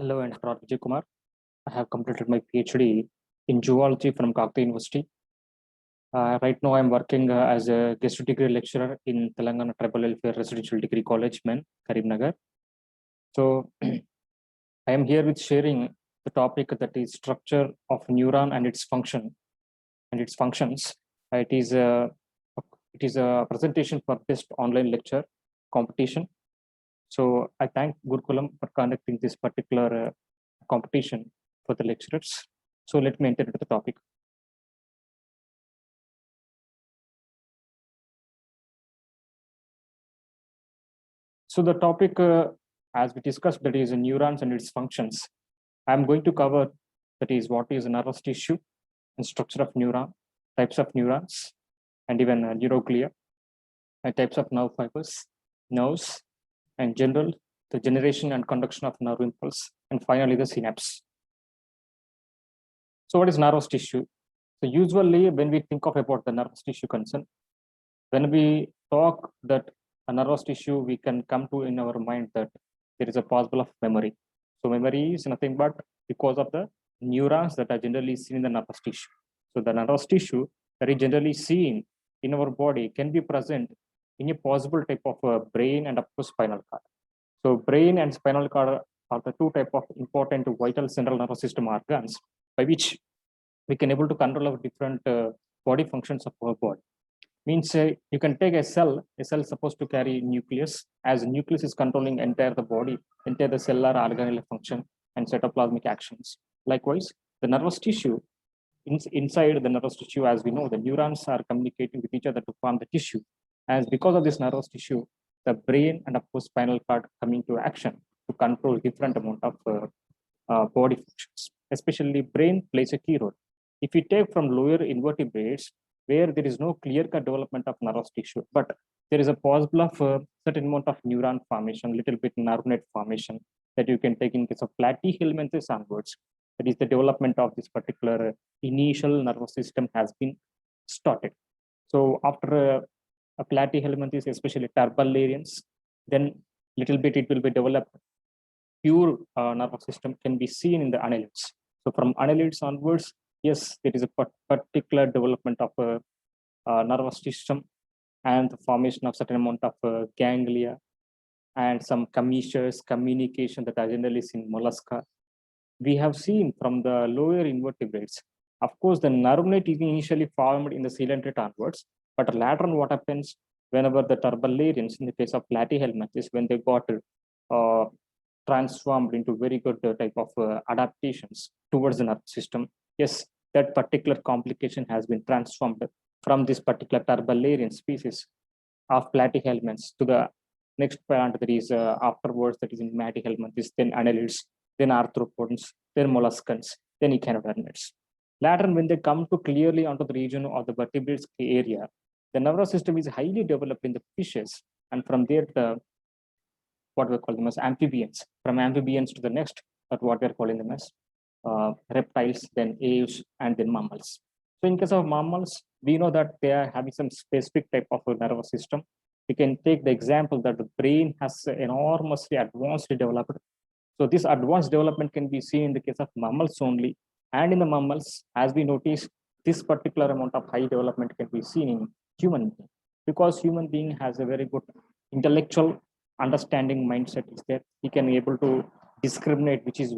Hello, and Vijay Kumar. I have completed my PhD in zoology from Kakti University. Right now, I'm working as a guest degree lecturer in Telangana Tribal Welfare Residential Degree College, Men, Karimnagar. So, I am here with sharing the topic that is structure of neuron and its function and its functions. It is a presentation for best online lecture competition. So, I thank Gurukulam for conducting this particular competition for the lecturers. So let me enter into the topic. So the topic, as we discussed, that is neurons and its functions. I'm going to cover that is what is nervous tissue and structure of neuron, types of neurons, and even neuroglia, and types of nerve fibers, nerves, and general, the generation and conduction of nerve impulse, and finally the synapse. So what is nervous tissue? So usually when we think of about the nervous tissue concern, when we talk that a nervous tissue, we can come to in our mind that there is a possible of memory. So memory is nothing but because of the neurons that are generally seen in the nervous tissue. So the nervous tissue that is generally seen in our body can be present in a possible type of brain and of course spinal cord. So brain and spinal cord are the two type of important vital central nervous system organs by which we can able to control our different body functions of our body. Means you can take a cell is supposed to carry nucleus, as nucleus is controlling entire the body, entire the cellular organelle function and cytoplasmic actions. Likewise, the nervous tissue, inside the nervous tissue, as we know, the neurons are communicating with each other to form the tissue. As because of this nervous tissue, the brain and of course spinal cord come into action to control different amount of body functions. Especially brain plays a key role. If we take from lower invertebrates, where there is no clear-cut development of nervous tissue, but there is a possible of a certain amount of neuron formation, little bit nerve net formation that you can take in case of platyhelminthes onwards. That is the development of this particular initial nervous system has been started. So after a platyhelminthes, especially turbellarians, then little bit it will be developed. Pure nervous system can be seen in the annelids. So from annelids onwards, yes, there is a particular development of a nervous system and the formation of certain amount of ganglia and some commissures, communication that are generally seen in mollusca. We have seen from the lower invertebrates. Of course, the nerve net is initially formed in the coelenterate onwards, but later on what happens whenever the turbellarians, in the case of platyhelminthes, when they got transformed into very good type of adaptations towards the nervous system, yes, that particular complication has been transformed from this particular turbellarian species of platyhelminths to the next plant that is afterwards, that is in platyhelminths, then annelids, then arthropods, then molluscans, then echinodermids. Later, when they come to clearly onto the region of the vertebrates area, the nervous system is highly developed in the fishes, and from there what we call them as amphibians. From amphibians to the next, that what we are calling them as reptiles, then aves, and then mammals. So in case of mammals, we know that they are having some specific type of a nervous system. We can take the example that the brain has enormously advanced developed. So this advanced development can be seen in the case of mammals only. And in the mammals, as we notice, this particular amount of high development can be seen in human being, because human being has a very good intellectual understanding mindset is there. He can able to discriminate which is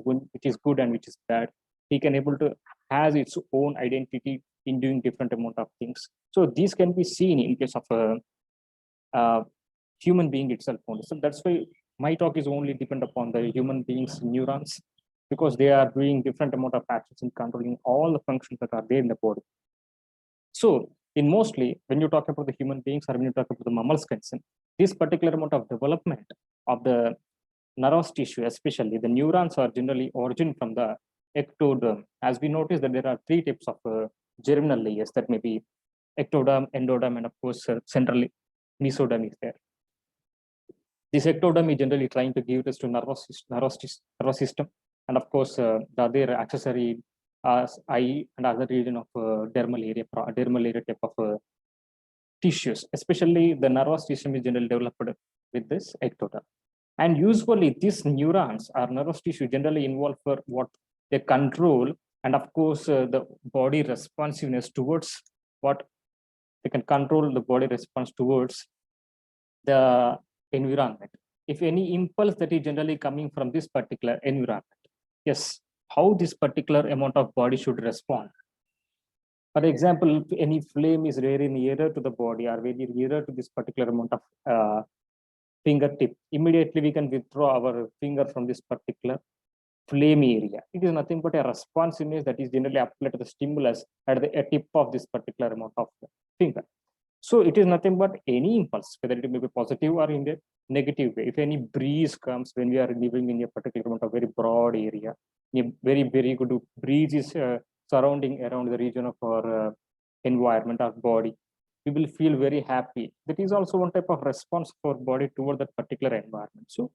good and which is bad. He can able to has its own identity in doing different amount of things. So these can be seen in case of a human being itself only. So that's why my talk is only depend upon the human beings neurons, because they are doing different amount of actions in controlling all the functions that are there in the body. So in mostly when you talk about the human beings or when you talk about the mammals concern, this particular amount of development of the nervous tissue, especially the neurons, are generally origin from the ectoderm. As we notice that there are three types of germinal layers, that may be ectoderm, endoderm, and of course central mesoderm is there. This ectoderm is generally trying to give rise to nervous system, and of course the other accessory eye and other region of dermal area type of tissues, especially the nervous system is generally developed with this ectoderm. And usually these neurons or nervous tissue generally involved for what they control, and of course the body responsiveness towards what they can control the body response towards the environment. If any impulse that is generally coming from this particular environment, yes, how this particular amount of body should respond. For example, if any flame is very nearer to the body or very nearer to this particular amount of fingertip, immediately we can withdraw our finger from this particular flame area. It is nothing but a responsiveness that is generally applied to the stimulus at the tip of this particular amount of finger. So it is nothing but any impulse, whether it may be positive or in a negative way. If any breeze comes when we are living in a particular amount of very broad area, a very, very good breeze is surrounding around the region of our environment or body, we will feel very happy. That is also one type of response for body toward that particular environment. So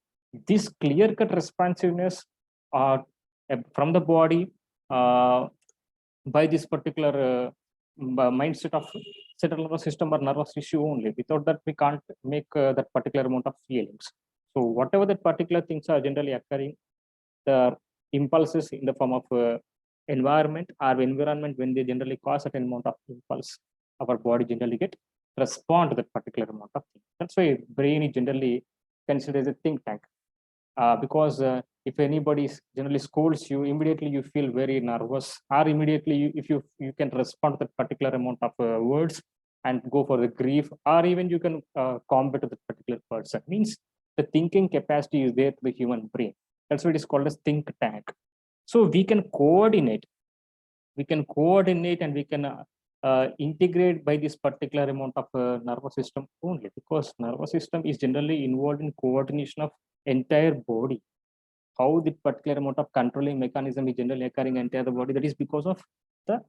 this clear-cut responsiveness from the body by this particular mindset of central nervous system or nervous tissue only. Without that, we can't make that particular amount of feelings. So whatever that particular things are generally occurring, the impulses in the form of environment or environment, when they generally cause certain amount of impulse, our body generally get respond to that particular amount of thing. That's why brain is generally considered as a think tank. Because if anybody generally scolds you, immediately you feel very nervous, or immediately if you can respond to that particular amount of words and go for the grief, or even you can combat that particular person. Means the thinking capacity is there to the human brain. That's what it is called as think tank. So we can coordinate and we can integrate by this particular amount of nervous system only, because nervous system is generally involved in coordination of entire body. How the particular amount of controlling mechanism is generally occurring entire the body, that is because of the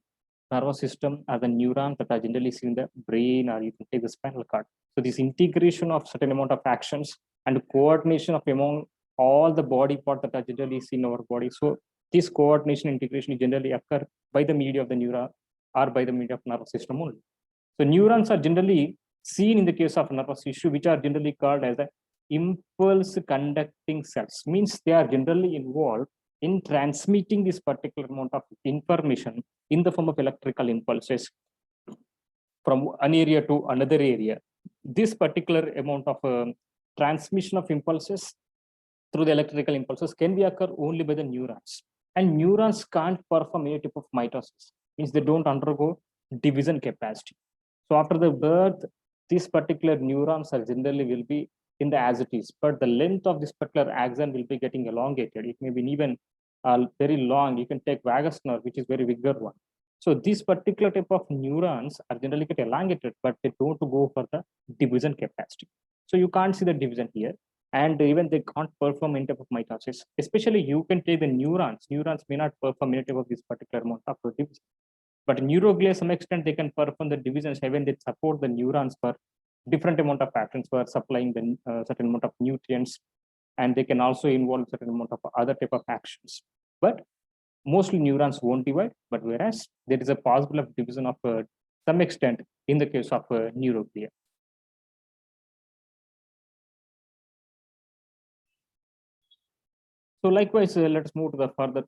nervous system or the neurons that are generally seen in the brain, or you can take the spinal cord. So this integration of certain amount of actions and coordination of among all the body parts that are generally seen in our body. So this coordination integration generally occur by the media of the neuron or by the media of nervous system only. So neurons are generally seen in the case of nervous tissue, which are generally called as the impulse conducting cells. Means they are generally involved in transmitting this particular amount of information in the form of electrical impulses from one area to another area. This particular amount of transmission of impulses through the electrical impulses can be occur only by the neurons. And neurons can't perform any type of mitosis. Means they don't undergo division capacity. So after the birth, these particular neurons are generally will be in the as it is, but the length of this particular axon will be getting elongated. It may be even very long. You can take vagus nerve, which is very bigger one. So this particular type of neurons are generally get elongated, but they don't go for the division capacity. So you can't see the division here, and even they can't perform any type of mitosis. Especially you can take the neurons. Neurons may not perform any type of this particular amount of division. But neuroglia, some extent, they can perform the divisions when they support the neurons for different amount of actions for supplying the certain amount of nutrients, and they can also involve certain amount of other type of actions. But mostly neurons won't divide, but whereas there is a possible of division of some extent in the case of neuroglia. So likewise, let's move to the further.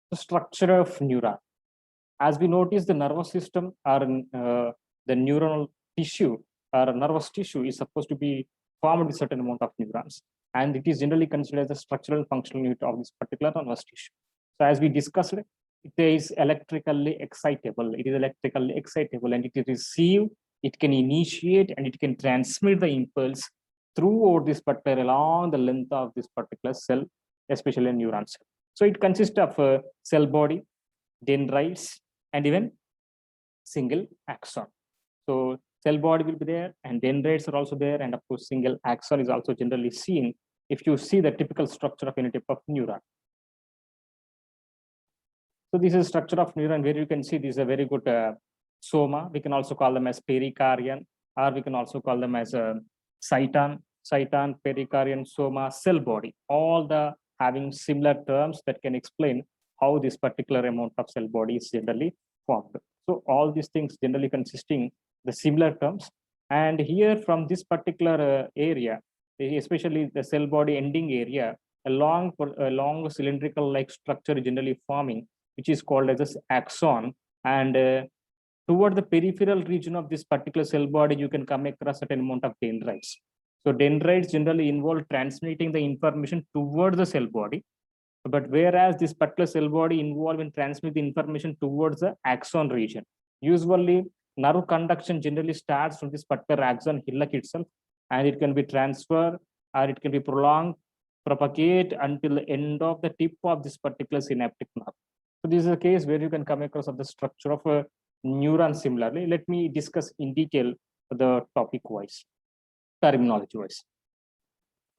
The structure of neuron. As we notice, the nervous system or the neuronal tissue or nervous tissue is supposed to be formed with certain amount of neurons, and it is generally considered as the structural functional unit of this particular nervous tissue. So as we discussed, it is electrically excitable. It is electrically excitable, and it is received, it can initiate, and it can transmit the impulse throughout this particular along the length of this particular cell, especially a neuron cell. So it consists of a cell body, dendrites, and even single axon. So cell body will be there, and dendrites are also there, and of course single axon is also generally seen if you see the typical structure of any type of neuron. So this is structure of neuron where you can see this is a very good soma. We can also call them as pericardium, or we can also call them as cyton, pericardium, soma, cell body. All the having similar terms that can explain how this particular amount of cell body is generally formed. So all these things generally consisting the similar terms. And here from this particular area, especially the cell body ending area, a long cylindrical like structure generally forming, which is called as an axon. And toward the peripheral region of this particular cell body, you can come across certain amount of dendrites. So dendrites generally involve transmitting the information toward the cell body, but whereas this particular cell body involved in transmit the information towards the axon region. Usually nerve conduction generally starts from this particular axon hillock itself, and it can be transferred or it can be prolonged, propagate until the end of the tip of this particular synaptic nerve. So this is a case where you can come across of the structure of a neuron similarly. Let me discuss in detail the topic wise, terminology wise.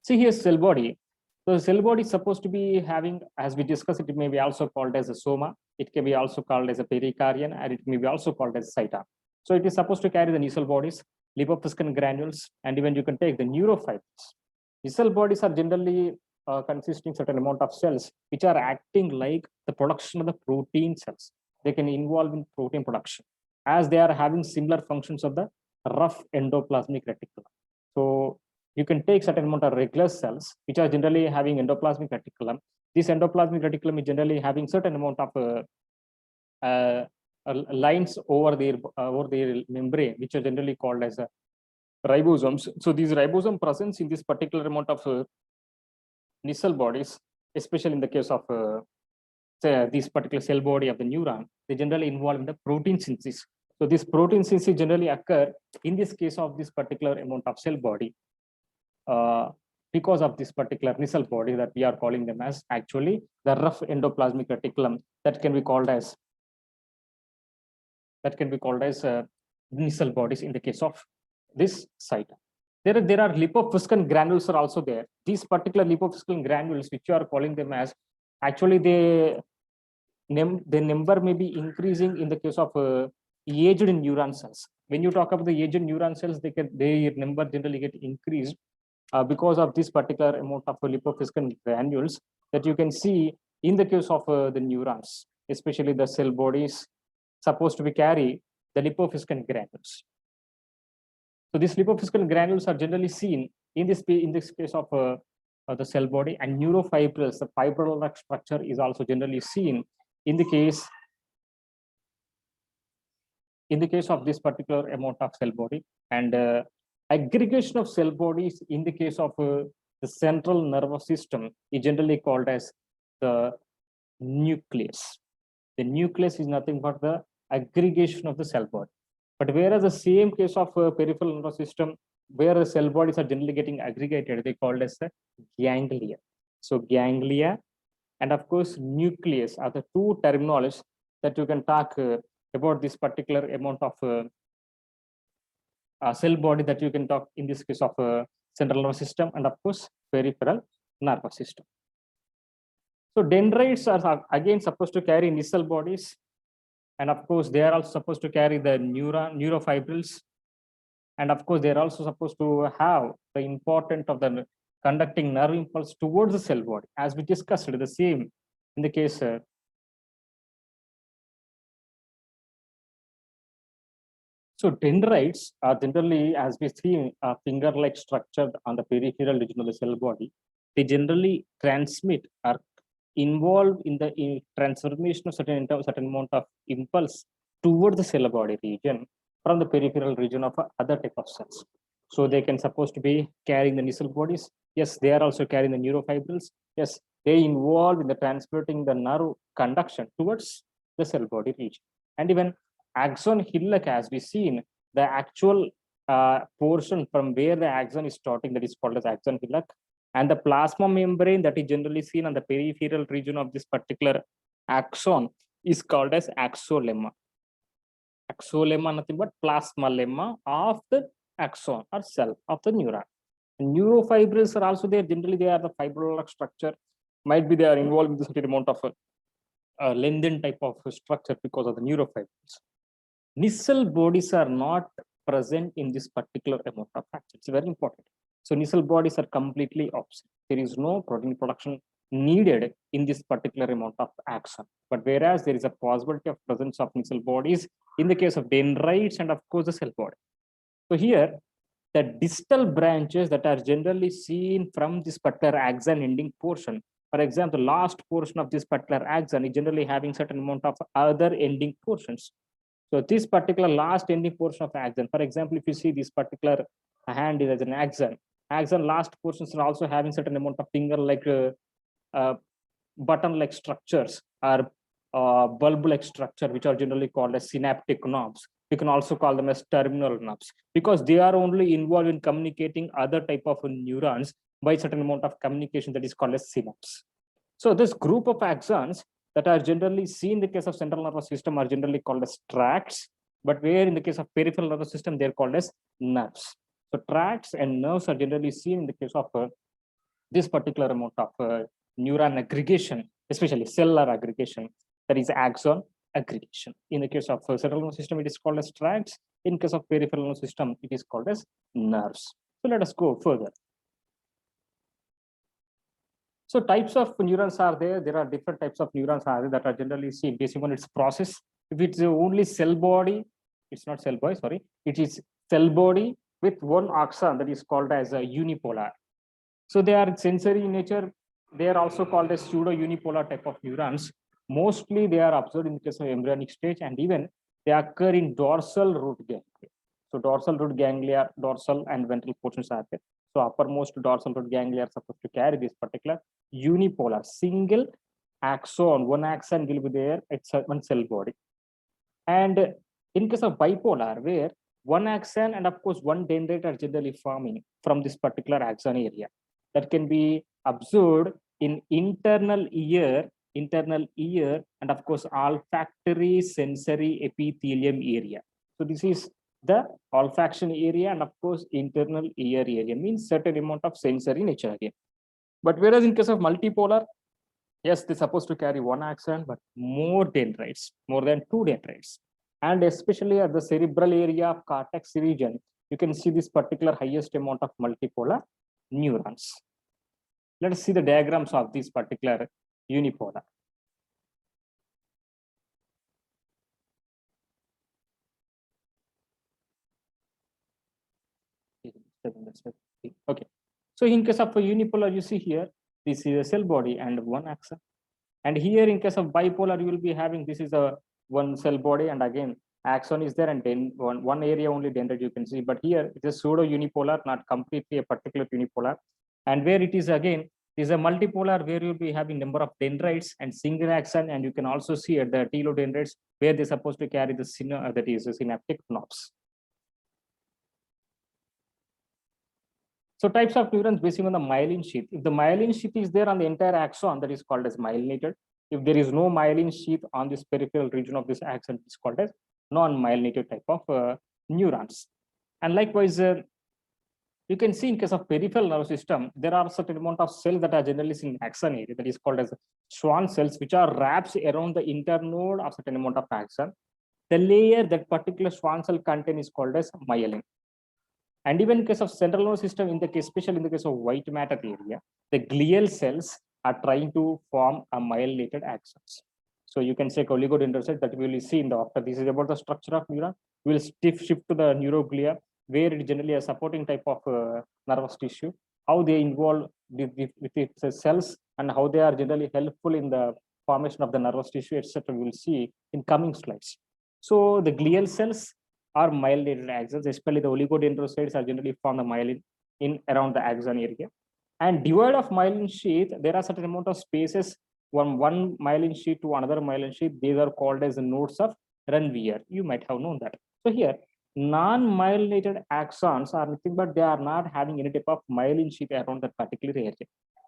See here cell body. So the cell body is supposed to be having, as we discussed, it may be also called as a soma. It can be also called as a pericardium, and it may be also called as cytoplasm. So it is supposed to carry the nuclear bodies, lipofuscin granules, and even you can take the neurofibers. Nuclear bodies are generally consisting certain amount of cells which are acting like the production of the protein cells. They can involve in protein production as they are having similar functions of the rough endoplasmic reticulum. So you can take certain amount of regular cells which are generally having endoplasmic reticulum. This endoplasmic reticulum is generally having certain amount of lines over their membrane, which are generally called as ribosomes. So these ribosome presence in this particular amount of nuclear bodies, especially in the case of this particular cell body of the neuron, they generally involve in the protein synthesis. So this protein synthesis generally occur in this case of this particular amount of cell body because of this particular nuclear body that we are calling them as actually the rough endoplasmic reticulum that can be called as nuclear bodies in the case of this site. There are lipofuscin granules are also there. These particular lipofuscin granules, which you are calling them as, actually the number may be increasing in the case of aged neuron cells. When you talk about the aged neuron cells, their number generally get increased because of this particular amount of lipofuscin granules that you can see in the case of the neurons, especially the cell bodies supposed to be carry the lipofuscin granules. So these lipofuscin granules are generally seen in this case of the cell body, and neurofibrils, the fibril-like structure is also generally seen in the case of this particular amount of cell body. And aggregation of cell bodies in the case of the central nervous system is generally called as the nucleus. The nucleus is nothing but the aggregation of the cell body. But whereas the same case of peripheral nervous system, where the cell bodies are generally getting aggregated, they called as the ganglia. So ganglia and of course nucleus are the two terminologies that you can talk about this particular amount of cell body that you can talk in this case of central nervous system and of course peripheral nervous system. So dendrites are again supposed to carry nuclear bodies, and of course they are also supposed to carry the neurofibrils, and of course they are also supposed to have the important of the conducting nerve impulse towards the cell body, as we discussed the same in the case so dendrites are generally, as we see, a finger-like structure on the peripheral region of the cell body. They generally transmit or involved in the transformation of certain amount of impulse toward the cell body region from the peripheral region of other type of cells. So they can supposed to be carrying the nuclear bodies. Yes, they are also carrying the neurofibrils. Yes, they involve in the transporting the nerve conduction towards the cell body region. And even axon hillock, as we seen, the actual portion from where the axon is starting, that is called as axon hillock, and the plasma membrane that is generally seen on the peripheral region of this particular axon is called as axolemma. Axolemma nothing but plasma lemma of the axon or cell of the neuron. And neurofibrils are also there. Generally, they are the fibril-like structure. Might be they are involved in the certain amount of Lenten type of structure because of the neurofibrils. Nuclear bodies are not present in this particular amount of factor. It's very important. So nuclear bodies are completely opposite. There is no protein production needed in this particular amount of axon. But whereas there is a possibility of presence of mixed bodies in the case of dendrites and of course the cell body. So here, the distal branches that are generally seen from this particular axon ending portion. For example, the last portion of this particular axon is generally having certain amount of other ending portions. So this particular last ending portion of axon, for example, if you see this particular hand is as an axon last portions are also having certain amount of finger like button like structures or bulb like structure, which are generally called as synaptic knobs. You can also call them as terminal knobs because they are only involved in communicating other type of neurons by certain amount of communication that is called as synapse. So this group of axons that are generally seen in the case of central nervous system are generally called as tracts, but where in the case of peripheral nervous system, they're called as nerves. So tracts and nerves are generally seen in the case of this particular amount of neuron aggregation, especially cellular aggregation, that is axon aggregation. In the case of central nervous system, it is called as tracts. In case of peripheral nervous system, it is called as nerves. So let us go further. So types of neurons are there. There are different types of neurons are there that are generally seen based on its process. If it's only cell body, it's not cell body, sorry. It is cell body with one axon that is called as a unipolar. So they are sensory in nature. They are also called as pseudo-unipolar type of neurons. Mostly they are observed in the case of embryonic stage, and even they occur in dorsal root ganglia. So dorsal root ganglia, dorsal and ventral portions are there. So uppermost dorsal root ganglia are supposed to carry this particular unipolar single axon. One axon will be there. It's one cell body. And in case of bipolar, where one axon and of course one dendrite are generally forming from this particular axon area, that can be observed in internal ear, and of course olfactory sensory epithelium area. So this is the olfaction area, and of course internal ear area means certain amount of sensory nature again. But whereas in case of multipolar, yes, they're supposed to carry one axon, but more dendrites, more than two dendrites. And especially at the cerebral area of cortex region, you can see this particular highest amount of multipolar neurons. Let us see the diagrams of this particular unipolar. Okay. So in case of a unipolar, you see here, this is a cell body and one axon. And here in case of bipolar, you will be having, this is a one cell body, and again, axon is there, and then one area only dendrite you can see. But here it is pseudo unipolar, not completely a particular unipolar. And where it is again, is a multipolar where you'll be having number of dendrites and single axon, and you can also see at the telodendrites where they're supposed to carry the that is the synaptic knobs. So types of neurons based on the myelin sheath. If the myelin sheath is there on the entire axon, that is called as myelinated. If there is no myelin sheath on this peripheral region of this axon, it's called as non-myelinated type of neurons. And likewise, you can see in case of peripheral nervous system, there are certain amount of cells that are generally seen in axon area, that is called as Schwann cells, which are wraps around the internode of certain amount of axon. The layer that particular Schwann cell contain is called as myelin. And even in case of central nervous system, in the case, especially in the case of white matter area, the glial cells are trying to form a myelinated axons. So you can say oligodendrocyte that we will see in the after. This is about the structure of neuron. We will shift to the neuroglia, where it generally a supporting type of nervous tissue, how they involve with its cells, and how they are generally helpful in the formation of the nervous tissue, etc. We will see in coming slides. So the glial cells are myelinated axons, especially the oligodendrocytes are generally formed the myelin in around the axon area. And divide of myelin sheath, there are certain amount of spaces from one myelin sheath to another myelin sheath. These are called as the nodes of Ranvier. You might have known that. So here, non-myelinated axons are nothing but they are not having any type of myelin sheath around that particular area.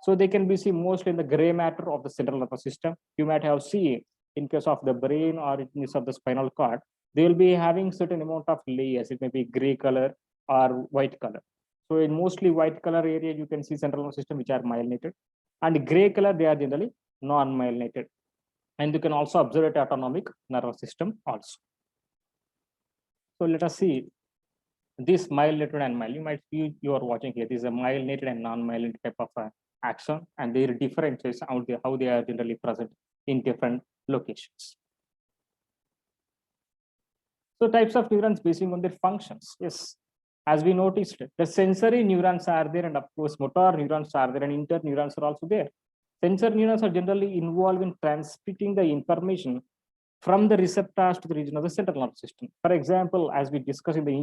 So they can be seen mostly in the gray matter of the central nervous system. You might have seen in case of the brain or in case of the spinal cord, they will be having certain amount of layers. It may be gray color or white color. So in mostly white color area, you can see central nervous system which are myelinated, and gray color they are generally non-myelinated. And you can also observe at autonomic nervous system also. So let us see this myelinated and myelin. You might see you are watching here. This is a myelinated and non-myelinated type of axon, and their differences, how they are generally present in different locations. So types of neurons based on their functions. Yes, as we noticed, the sensory neurons are there, and of course motor neurons are there, and interneurons are also there. Sensor neurons are generally involved in transmitting the information from the receptors to the region of the central nervous system. For example, as we discussed in the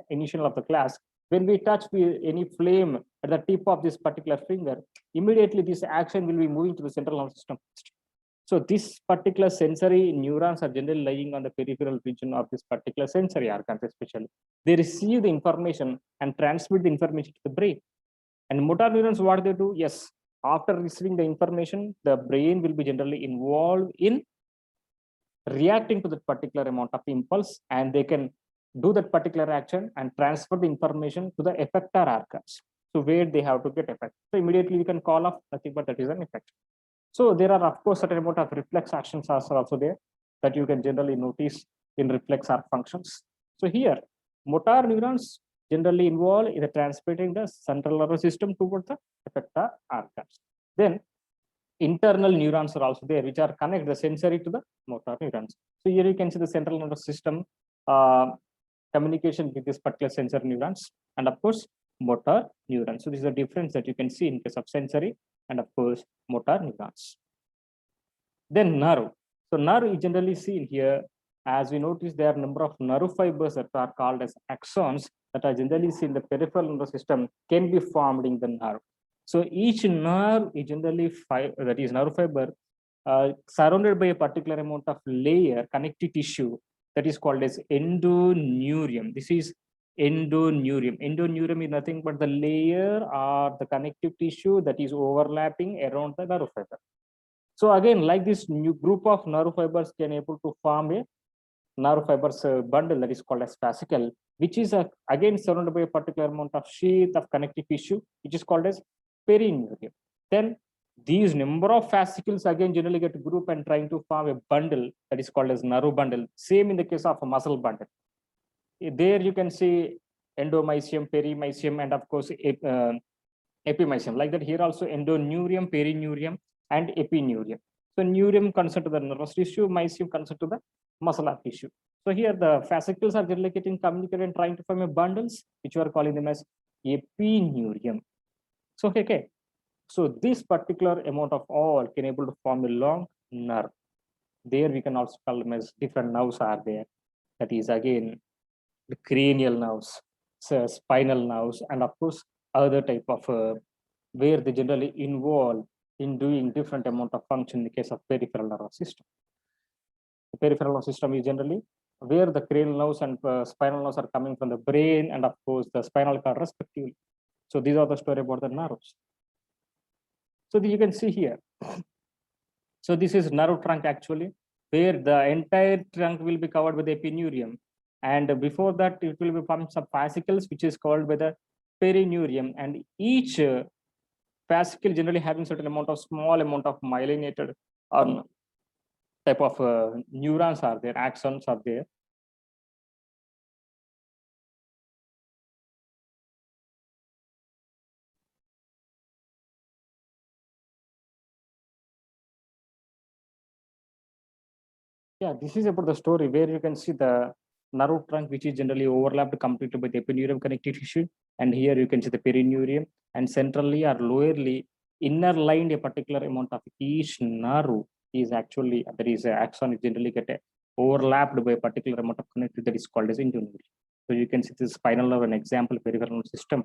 initial of the class, when we touch any flame at the tip of this particular finger, immediately this action will be moving to the central nervous system. So this particular sensory neurons are generally lying on the peripheral region of this particular sensory organs, especially. They receive the information and transmit the information to the brain. And motor neurons, what they do? Yes, after receiving the information, the brain will be generally involved in reacting to that particular amount of impulse, and they can do that particular action and transfer the information to the effector organs. So where they have to get effect. So immediately we can call off nothing but that is an effect. So there are of course certain amount of reflex actions are also there that you can generally notice in reflex arc functions. So here motor neurons generally involved in the transmitting the central nervous system towards the effector organs. Then internal neurons are also there, which are connect the sensory to the motor neurons. So here you can see the central nervous system communication with this particular sensor neurons, and of course motor neurons. So this is a difference that you can see in case of sensory and of course motor neurons. Then nerve. So nerve is generally seen here. As we notice, there are a number of nerve fibers that are called as axons that are generally seen in the peripheral nervous system can be formed in the nerve. So each nerve is generally that is nerve fiber surrounded by a particular amount of layer connective tissue that is called as endoneurium. This is endoneurium. Endoneurium is nothing but the layer or the connective tissue that is overlapping around the nerve fiber. So again, like this new group of nerve fibers can able to form a nerve fibers bundle that is called as fascicle, which is again surrounded by a particular amount of sheath of connective tissue, which is called as perineurium. Then these number of fascicles again generally get grouped and trying to form a bundle that is called as nerve bundle. Same in the case of a muscle bundle. There you can see endomysium, perimysium, and of course epimysium. Like that here also endoneurium, perineurium, and epineurium. So neurium concerned to the nervous tissue, mysium concerned to the muscular tissue. So here the fascicles are generally getting communicated and trying to form a bundles, which we are calling them as epineurium. So okay. So this particular amount of all can able to form a long nerve. There we can also call them as different nerves are there. That is again the cranial nerves, so spinal nerves, and of course other type of where they generally involve in doing different amount of function in the case of peripheral nervous system. The peripheral nervous system is generally where the cranial nerves and spinal nerves are coming from the brain and of course the spinal cord respectively. So these are the story about the nerves. So you can see here. So this is nerve trunk actually, where the entire trunk will be covered with epineurium. And before that, it will be formed some fascicles, which is called by the perineurium. And each fascicle generally having certain amount of small amount of myelinated type of neurons are there, axons are there. Yeah, this is about the story where you can see the nerve trunk, which is generally overlapped completely by the epineurium connective tissue. And here you can see the perineurium, and centrally or lowerly inner lined a particular amount of each nerve is actually, there is an axon is generally get overlapped by a particular amount of connectivity that is called as endoneurium. So you can see this spinal nerve, an example peripheral system,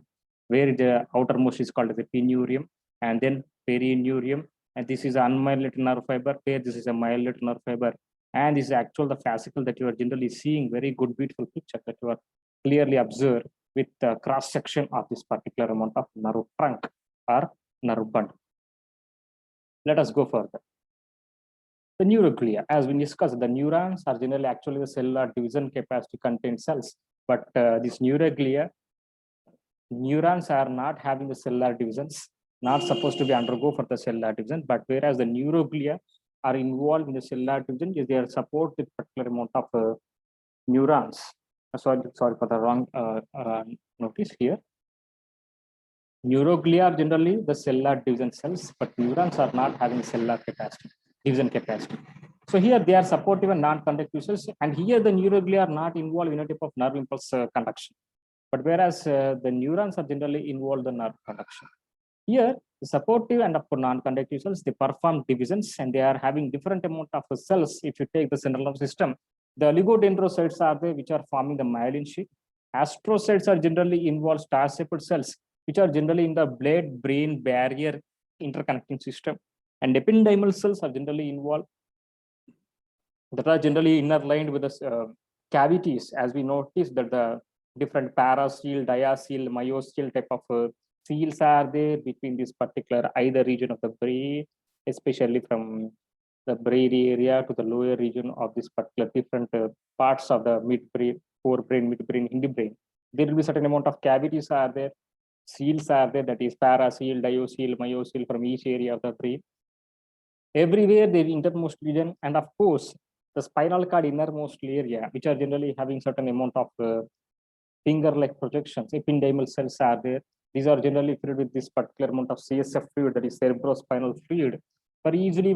where the outermost is called as the epineurium, and then perineurium, and this is unmyelinated nerve fiber, where this is a myelinated nerve fiber. And this is actual the fascicle that you are generally seeing, very good, beautiful picture that you are clearly observed with the cross section of this particular amount of nerve trunk or nerve bundle. Let us go further. The neuroglia, as we discussed, the neurons are generally actually the cellular division capacity contain cells, but this neuroglia, neurons are not having the cellular divisions, not supposed to be undergo for the cellular division, but whereas the neuroglia are involved in the cellular division, is they are support with particular amount of neurons. Sorry for the wrong notice here. Neuroglia are generally the cellular division cells, but neurons are not having cellular capacity, division capacity. So here they are supportive and non-conductive cells, and here the neuroglia are not involved in a type of nerve impulse conduction. But whereas the neurons are generally involved in nerve conduction. Here, the supportive and non-conductive cells, they perform divisions and they are having different amount of cells. If you take the central nervous system, the oligodendrocytes are there which are forming the myelin sheath. Astrocytes are generally involved star-shaped cells, which are generally in the blood-brain barrier interconnecting system. And ependymal cells are generally involved, that are generally inner-lined with the cavities, as we notice that the different paracele, diacele, myocele type of seals are there between this particular either region of the brain, especially from the brain area to the lower region of this particular different parts of the midbrain, forebrain, midbrain, hinterbrain. There will be certain amount of cavities are there, seals are there, that is paracele, diocele, myocele from each area of the brain. Everywhere the innermost region, and of course the spinal cord innermost area, which are generally having certain amount of finger-like projections, ependymal cells are there. These are generally filled with this particular amount of CSF fluid, that is cerebrospinal fluid, for easily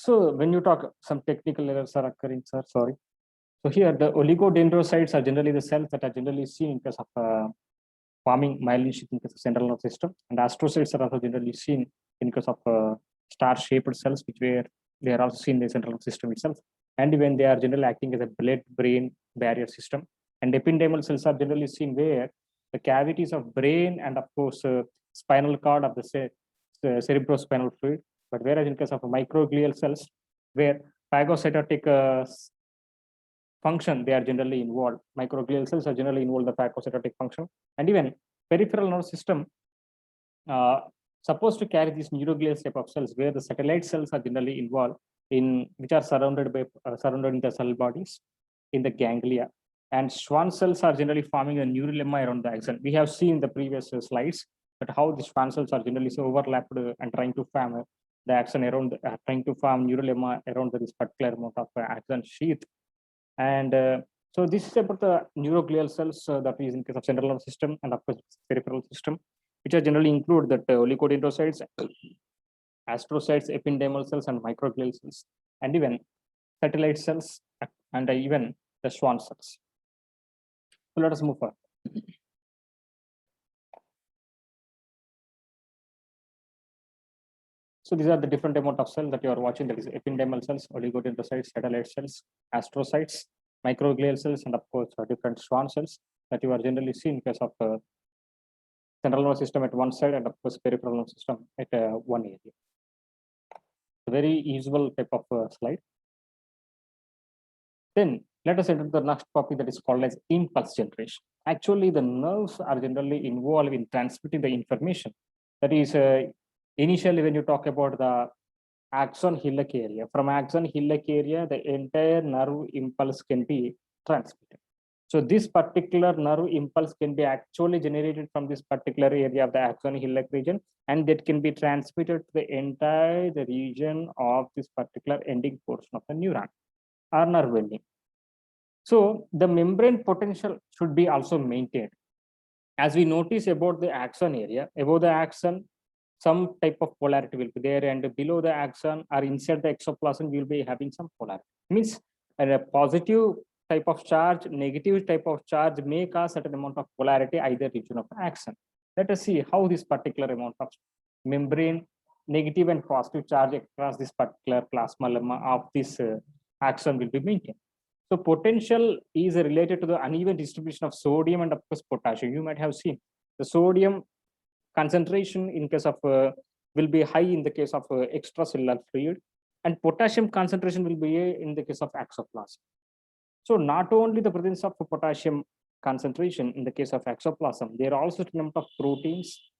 So when you talk, some technical errors are occurring, sir, sorry. So here the oligodendrocytes are generally the cells that are generally seen in case of forming myelin sheath in case of central nervous system, and astrocytes are also generally seen in case of star-shaped cells, which were they are also seen in the central nervous system itself, and when they are generally acting as a blood-brain barrier system. And ependymal cells are generally seen where the cavities of brain and of course spinal cord of the cerebrospinal fluid. But whereas in case of microglial cells, where phagocytotic function, they are generally involved. Microglial cells are generally involved in the phagocytotic function. And even peripheral nervous system supposed to carry these neuroglial type of cells, where the satellite cells are generally involved in, which are surrounded by surrounded in the cell bodies in the ganglia. And Schwann cells are generally forming a neural lemma around the axon. We have seen in the previous slides that how the Schwann cells are generally so overlapped and trying to form the axon around, trying to form neural lemma around this particular amount of axon sheath. And so this is about the neuroglial cells that is in case of central nervous system and of course peripheral system, which are generally include that oligodendrocytes, astrocytes, ependymal cells, and microglial cells, and even satellite cells, and even the Schwann cells. So let us move on. So these are the different amount of cells that you are watching. That is ependymal cells, oligodendrocytes, satellite cells, astrocytes, microglial cells, and of course different Schwann cells that you are generally seen in case of central nervous system at one side and of course peripheral nervous system at one area. A very usable type of slide. Then let us enter the next topic that is called as impulse generation. Actually, the nerves are generally involved in transmitting the information. That is, initially when you talk about the axon hillock area, from axon hillock area, the entire nerve impulse can be transmitted. So this particular nerve impulse can be actually generated from this particular area of the axon hillock region, and that can be transmitted to the entire region of this particular ending portion of the neuron or nerve ending. So the membrane potential should be also maintained. As we notice about the axon area, above the axon, some type of polarity will be there, and below the axon or inside the exoplasm, we will be having some polarity. Means a positive type of charge, negative type of charge may cause certain amount of polarity either region of the axon. Let us see how this particular amount of membrane negative and positive charge across this particular plasma lemma of this axon will be maintained. So potential is related to the uneven distribution of sodium and of course potassium. You might have seen the sodium concentration in case of will be high in the case of extracellular fluid, and potassium concentration will be in the case of exoplasm. So not only the presence of potassium concentration in the case of exoplasm, there are also a number of proteins,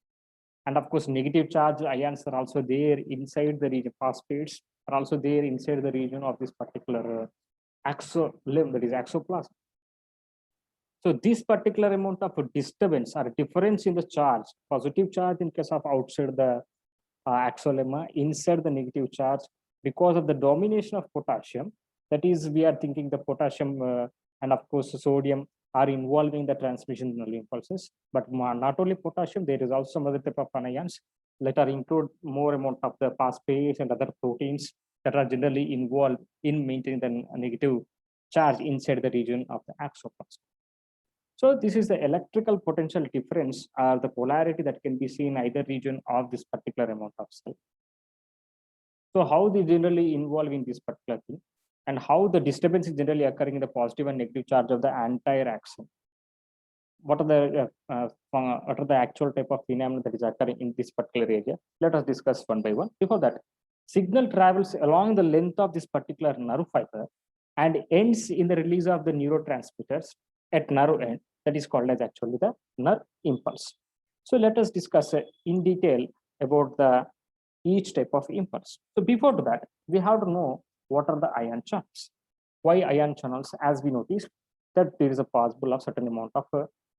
and of course negative charge ions are also there inside the region. Phosphates are also there inside the region of this particular axolimb, that is exoplasm. So this particular amount of disturbance or difference in the charge, positive charge in case of outside the axolemma, inside the negative charge, because of the domination of potassium, that is, we are thinking the potassium and of course sodium are involving the transmission impulses, but not only potassium, there is also some other type of anions that are include more amount of the phosphates and other proteins that are generally involved in maintaining the negative charge inside the region of the axoplasm. So this is the electrical potential difference or the polarity that can be seen in either region of this particular amount of cell. So how they generally involve in this particular thing, and how the disturbance is generally occurring in the positive and negative charge of the entire axon. What are the actual type of phenomena that is occurring in this particular area? Let us discuss one by one. Before that, signal travels along the length of this particular nerve fiber and ends in the release of the neurotransmitters at nerve end. That is called as actually the nerve impulse. So let us discuss in detail about the each type of impulse. So before that, we have to know what are the ion channels. Why ion channels? As we noticed that there is a possible of certain amount of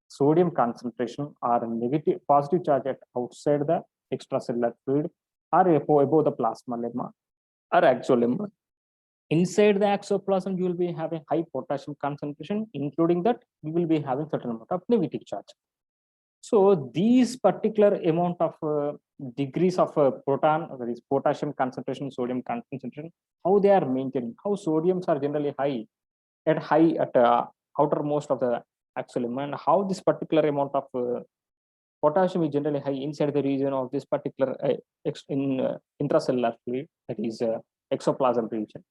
sodium concentration or negative positive charge at outside the extracellular fluid or above the plasma lemma or axolemma. Inside the axoplasm, you will be having high potassium concentration, including that we will be having certain amount of negative charge. So these particular amount of degrees of proton, that is potassium concentration, sodium concentration, how they are maintained, how sodiums are generally high at outermost of the axolemma, and how this particular amount of potassium is generally high inside the region of this particular intracellular fluid, that is exoplasm region,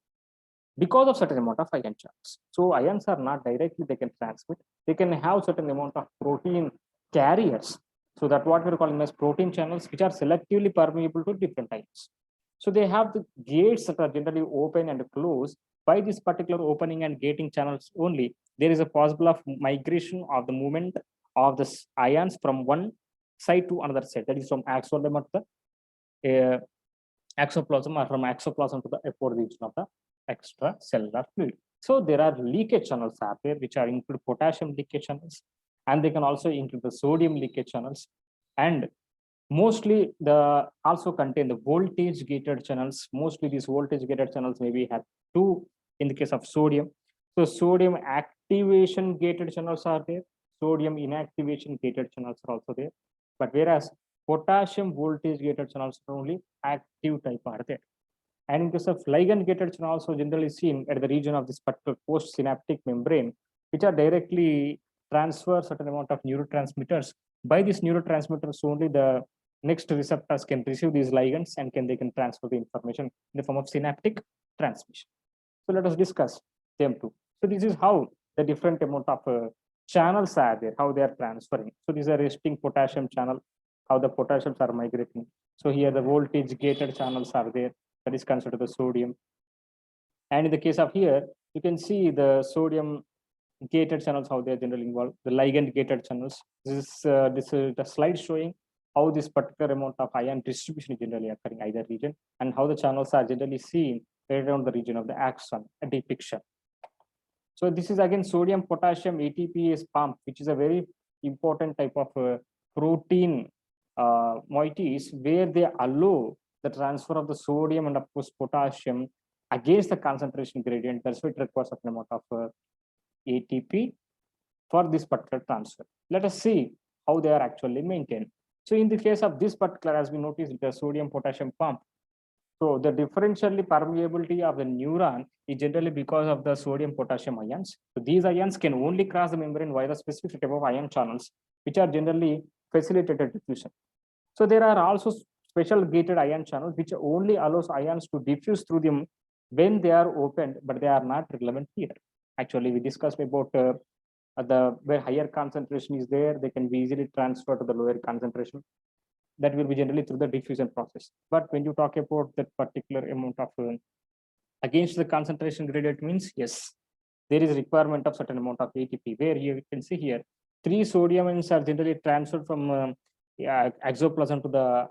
because of certain amount of ion charge. So ions are not directly they can transmit, they can have certain amount of protein carriers. So that what we're calling as protein channels, which are selectively permeable to different ions. So they have the gates that are generally open and closed. By this particular opening and gating channels only, there is a possible of migration of the movement of the ions from one side to another side. That is from axolemma to the axoplasm, or from axoplasm to the upper region of the extracellular fluid. So there are leakage channels out there, which are include potassium leakage channels, and they can also include the sodium leakage channels, and mostly the also contain the voltage gated channels. Mostly these voltage gated channels maybe have two in the case of sodium. So sodium activation gated channels are there, sodium inactivation gated channels are also there, but whereas potassium voltage gated channels are only active type are there. And in case of ligand gated channel also generally seen at the region of this particular postsynaptic membrane, which are directly transfer certain amount of neurotransmitters. By these neurotransmitters only the next receptors can receive these ligands and they can transfer the information in the form of synaptic transmission. So let us discuss them too. So this is how the different amount of channels are there, how they are transferring. So these are resting potassium channel, how the potassiums are migrating. So here the voltage gated channels are there, that is considered the sodium. And in the case of here, you can see the sodium gated channels, how they are generally involved, the ligand gated channels. This is the slide showing how this particular amount of ion distribution is generally occurring either region, and how the channels are generally seen right around the region of the axon, a depiction. So this is again sodium potassium ATPase pump, which is a very important type of protein moieties where they allow the transfer of the sodium and of course potassium against the concentration gradient. That's why it requires an amount of ATP for this particular transfer. Let us see how they are actually maintained. So in the case of this particular, as we noticed, the sodium potassium pump, so the differentially permeability of the neuron is generally because of the sodium potassium ions. So these ions can only cross the membrane via the specific type of ion channels, which are generally facilitated diffusion. So there are also special gated ion channels, which only allows ions to diffuse through them when they are opened, but they are not relevant here. Actually, we discussed about where higher concentration is there, they can be easily transferred to the lower concentration. That will be generally through the diffusion process. But when you talk about that particular amount of against the concentration gradient means, yes, there is a requirement of certain amount of ATP, where you can see here, 3 sodium ions are generally transferred from exoplasm to the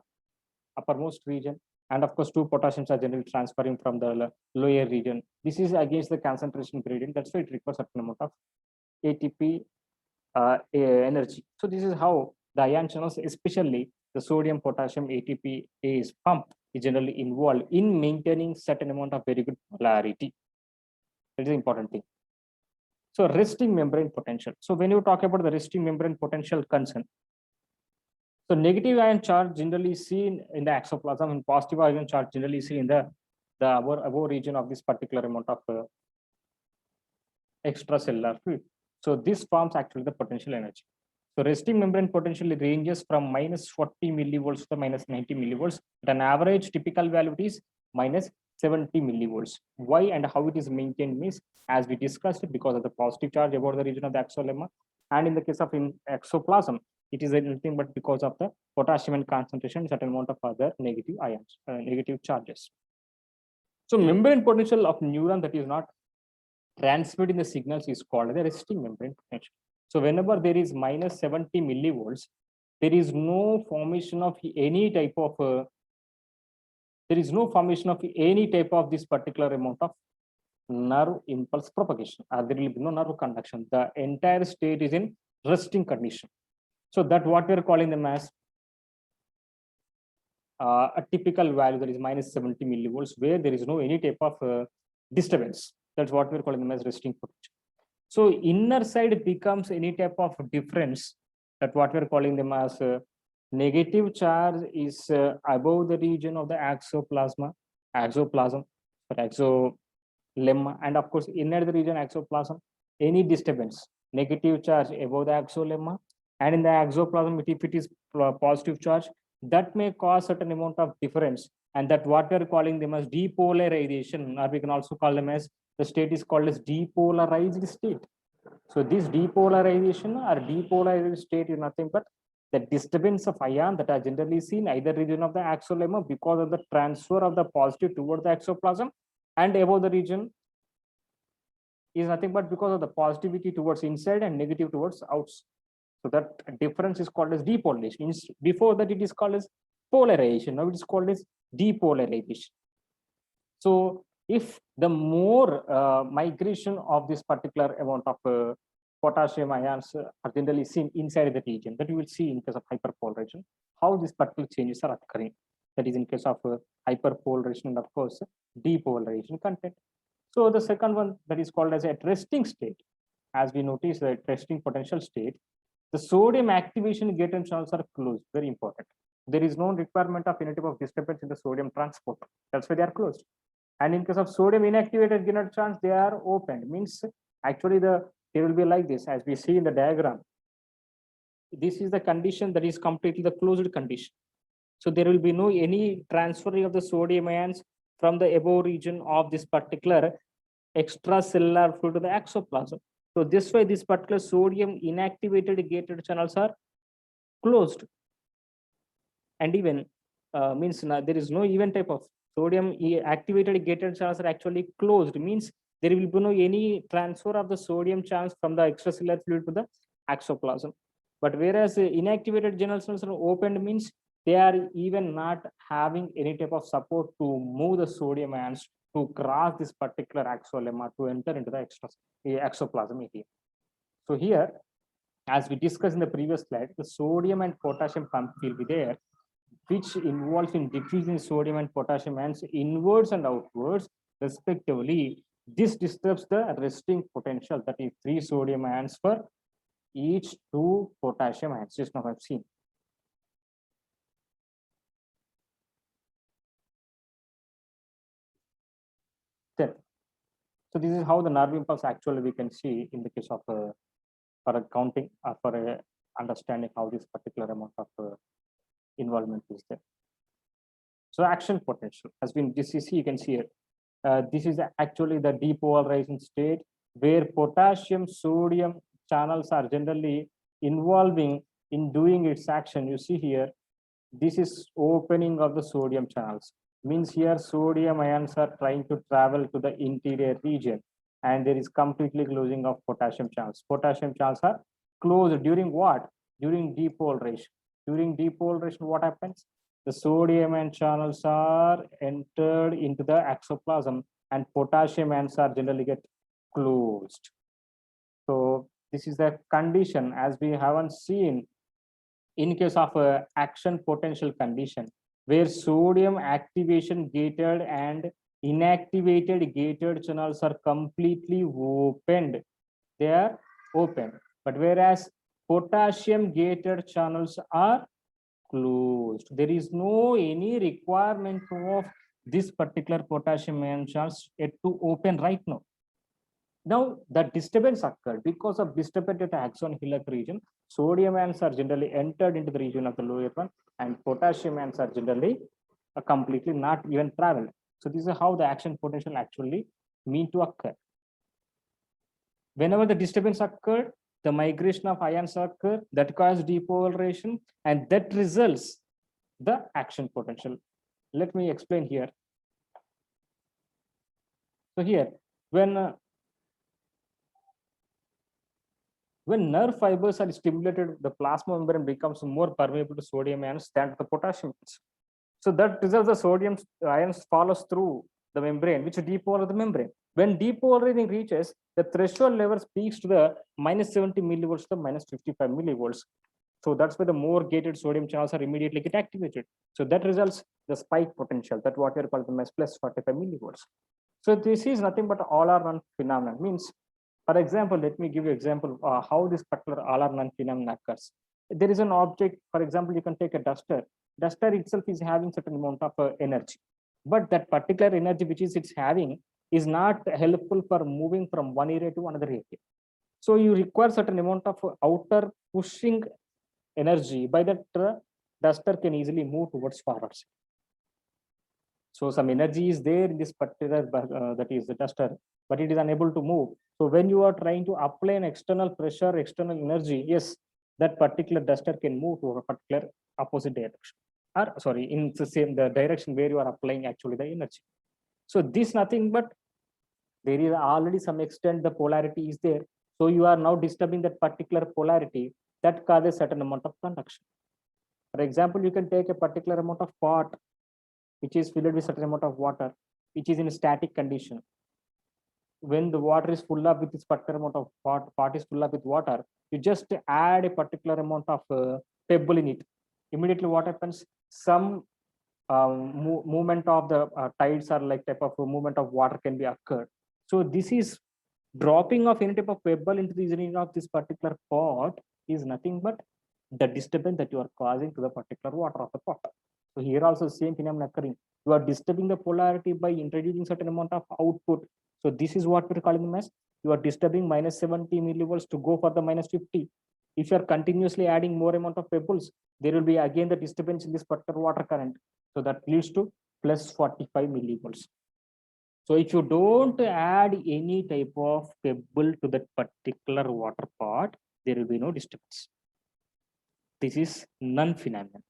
uppermost region. And of course, 2 potassiums are generally transferring from the lower region. This is against the concentration gradient. That's why it requires certain amount of ATP energy. So this is how the ion channels, especially the sodium potassium ATP is pumped, is generally involved in maintaining certain amount of very good polarity. That is the important thing. So resting membrane potential. So when you talk about the resting membrane potential concern, so negative ion charge generally seen in the exoplasm and positive ion charge generally seen in the above region of this particular amount of extracellular fluid. So this forms actually the potential energy. So resting membrane potential ranges from minus 40 millivolts to minus 90 millivolts. At an average typical value is minus 70 millivolts. Why and how it is maintained means, as we discussed, because of the positive charge about the region of the axolemma. And in the case of in exoplasm, it is anything but because of the potassium and concentration, certain amount of other negative ions, negative charges. So membrane potential of neuron that is not transmitting the signals is called the resting membrane potential. So whenever there is minus 70 millivolts, there is no formation of any type of this particular amount of nerve impulse propagation. There will be no nerve conduction. The entire state is in resting condition. So that what we are calling them as a typical value, that is minus 70 millivolts, where there is no any type of disturbance. That's what we're calling them as resting potential. So inner side becomes any type of difference, that what we're calling them as negative charge is above the region of the exoplasm, exolemma, and of course inner the region exoplasm, any disturbance, negative charge above the exolemma, and in the exoplasm, if it is positive charge, that may cause certain amount of difference, and that what we are calling them as depolarization, or we can also call them as, the state is called as depolarized state. So this depolarization or depolarized state is nothing but the disturbance of ion that are generally seen either region of the axolemma because of the transfer of the positive toward the exoplasm, and above the region is nothing but because of the positivity towards inside and negative towards outside. So that difference is called as depolarization. Before that, it is called as polarization. Now it is called as depolarization. So if the more migration of this particular amount of potassium ions are generally seen inside the region, that you will see in case of hyperpolarization, how these particular changes are occurring. That is in case of hyperpolarization and of course depolarization content. So the second one, that is called as at resting state. As we notice, the resting potential state, the sodium activation gate and channels are closed. Very important. There is no requirement of any type of disturbance in the sodium transport. That's why they are closed. And in case of sodium inactivated gate channels, they are opened. Means actually they will be like this, as we see in the diagram. This is the condition that is completely the closed condition. So there will be no any transferring of the sodium ions from the above region of this particular extracellular fluid to the exoplasm. So this way, this particular sodium inactivated gated channels are closed, and even means there is no even type of sodium activated gated channels are actually closed. Means there will be no any transfer of the sodium channels from the extracellular fluid to the exoplasm. But whereas inactivated channels are opened, means they are even not having any type of support to move the sodium ions to cross this particular axolemma to enter into the exoplasm area. So here, as we discussed in the previous slide, the sodium and potassium pump will be there, which involves in diffusing sodium and potassium ions inwards and outwards, respectively. This disturbs the resting potential, that is 3 sodium ions for each 2 potassium ions. Just now I've seen. Then, so this is how the nerve impulse actually we can see in the case of for a counting or for a understanding how this particular amount of involvement is there. So action potential has been DCC, you can see it. This is actually the depolarization state where potassium sodium channels are generally involving in doing its action. You see here, this is opening of the sodium channels. Means here sodium ions are trying to travel to the interior region, and there is completely closing of potassium channels. Potassium channels are closed during what? During depolarization. During depolarization, what happens? The sodium ion channels are entered into the exoplasm, and potassium ions are generally get closed. So This is the condition as we haven't seen in case of a action potential condition where sodium activation gated and inactivated gated channels are completely opened. They are open, but whereas potassium gated channels are closed. There is no any requirement of this particular potassium ion channels yet to open right now. Now the disturbance occurred because of disturbance at the axon-hillock region. Sodium ions are generally entered into the region of the lower one, and potassium ions are generally completely not even traveled. So this is how the action potential actually mean to occur. Whenever the disturbance occurred, the migration of ions occur that cause depolarization, and that results the action potential. Let me explain here. So here, when nerve fibers are stimulated, the plasma membrane becomes more permeable to sodium ions than to the potassium ions. So that results the sodium ions follows through the membrane, which depolarize the membrane. When depolarizing reaches the threshold level, peaks to the minus 70 millivolts to minus 55 millivolts. So that's why the more gated sodium channels are immediately get activated. So that results the spike potential, that what we are calling them as plus 45 millivolts. So this is nothing but all or none phenomenon. Means, for example, let me give you example how this particular all or none phenomenon occurs. There is an object, for example, you can take a duster. Duster itself is having certain amount of energy, but that particular energy which is it's having is not helpful for moving from one area to another area. So you require certain amount of outer pushing energy. By that, duster can easily move towards forwards. So some energy is there in this particular that is the duster, but it is unable to move. So when you are trying to apply an external pressure, external energy, yes, that particular duster can move to a particular opposite direction, or sorry, in the same the direction where you are applying actually the energy. So this nothing but there is already some extent the polarity is there. So you are now disturbing that particular polarity that causes certain amount of conduction. For example, you can take a particular amount of pot which is filled with certain amount of water, which is in a static condition. When the water is full up with this particular amount of pot is full up with water, you just add a particular amount of pebble in it. Immediately what happens? Some movement of the tides or like type of movement of water can be occurred. So this is dropping of any type of pebble into the region of this particular pot is nothing but the disturbance that you are causing to the particular water of the pot. So here also same phenomenon occurring. You are disturbing the polarity by introducing certain amount of output. So this is what we're calling them as you are disturbing minus 70 millivolts to go for the minus 50. If you are continuously adding more amount of pebbles, there will be again the disturbance in this particular water current. So that leads to plus 45 millivolts. So if you don't add any type of pebble to that particular water pot, there will be no disturbance. This is non-phenomenon.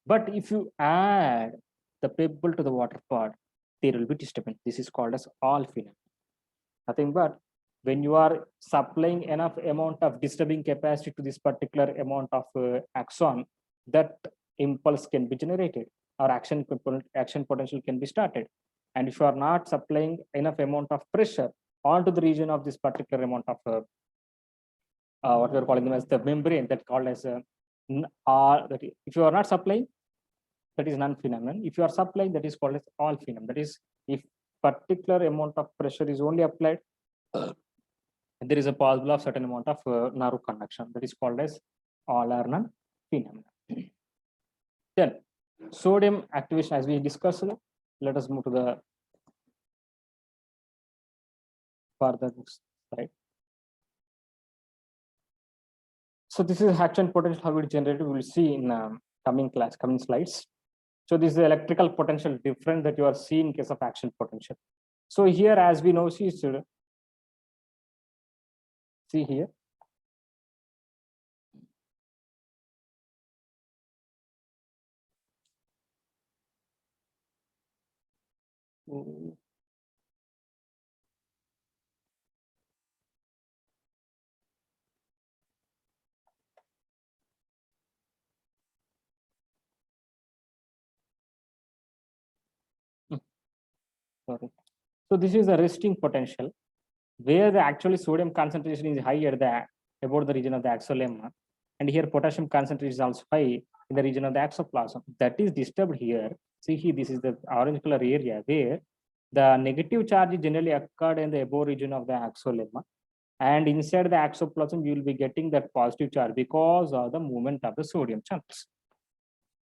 But if you add the pebble to the water pot, there will be disturbance. This is called as all phenomenon. Nothing but when you are supplying enough amount of disturbing capacity to this particular amount of axon, that impulse can be generated or action potential can be started. And if you are not supplying enough amount of pressure onto the region of this particular amount of what we are calling them as the membrane, that called as if you are not supplying, that is non-phenomenon. If you are supplying, that is called as all phenomenon. That is, if particular amount of pressure is only applied, there is a possible of certain amount of narrow conduction. That is called as all or none phenomenon. Then sodium activation, as we discussed. Let us move to the further slide. So this is action potential, how it generated. We will see in coming slides. So this is the electrical potential difference that you are seeing in case of action potential. So here, as we know, see here. Sorry. So this is the resting potential, where the actually sodium concentration is high at the about the region of the axolemma. And here potassium concentration is also high in the region of the axoplasm. That is disturbed here. See here, this is the orange color area where the negative charge generally occurred in the above region of the axolemma. And inside the axoplasm, you will be getting that positive charge because of the movement of the sodium channels.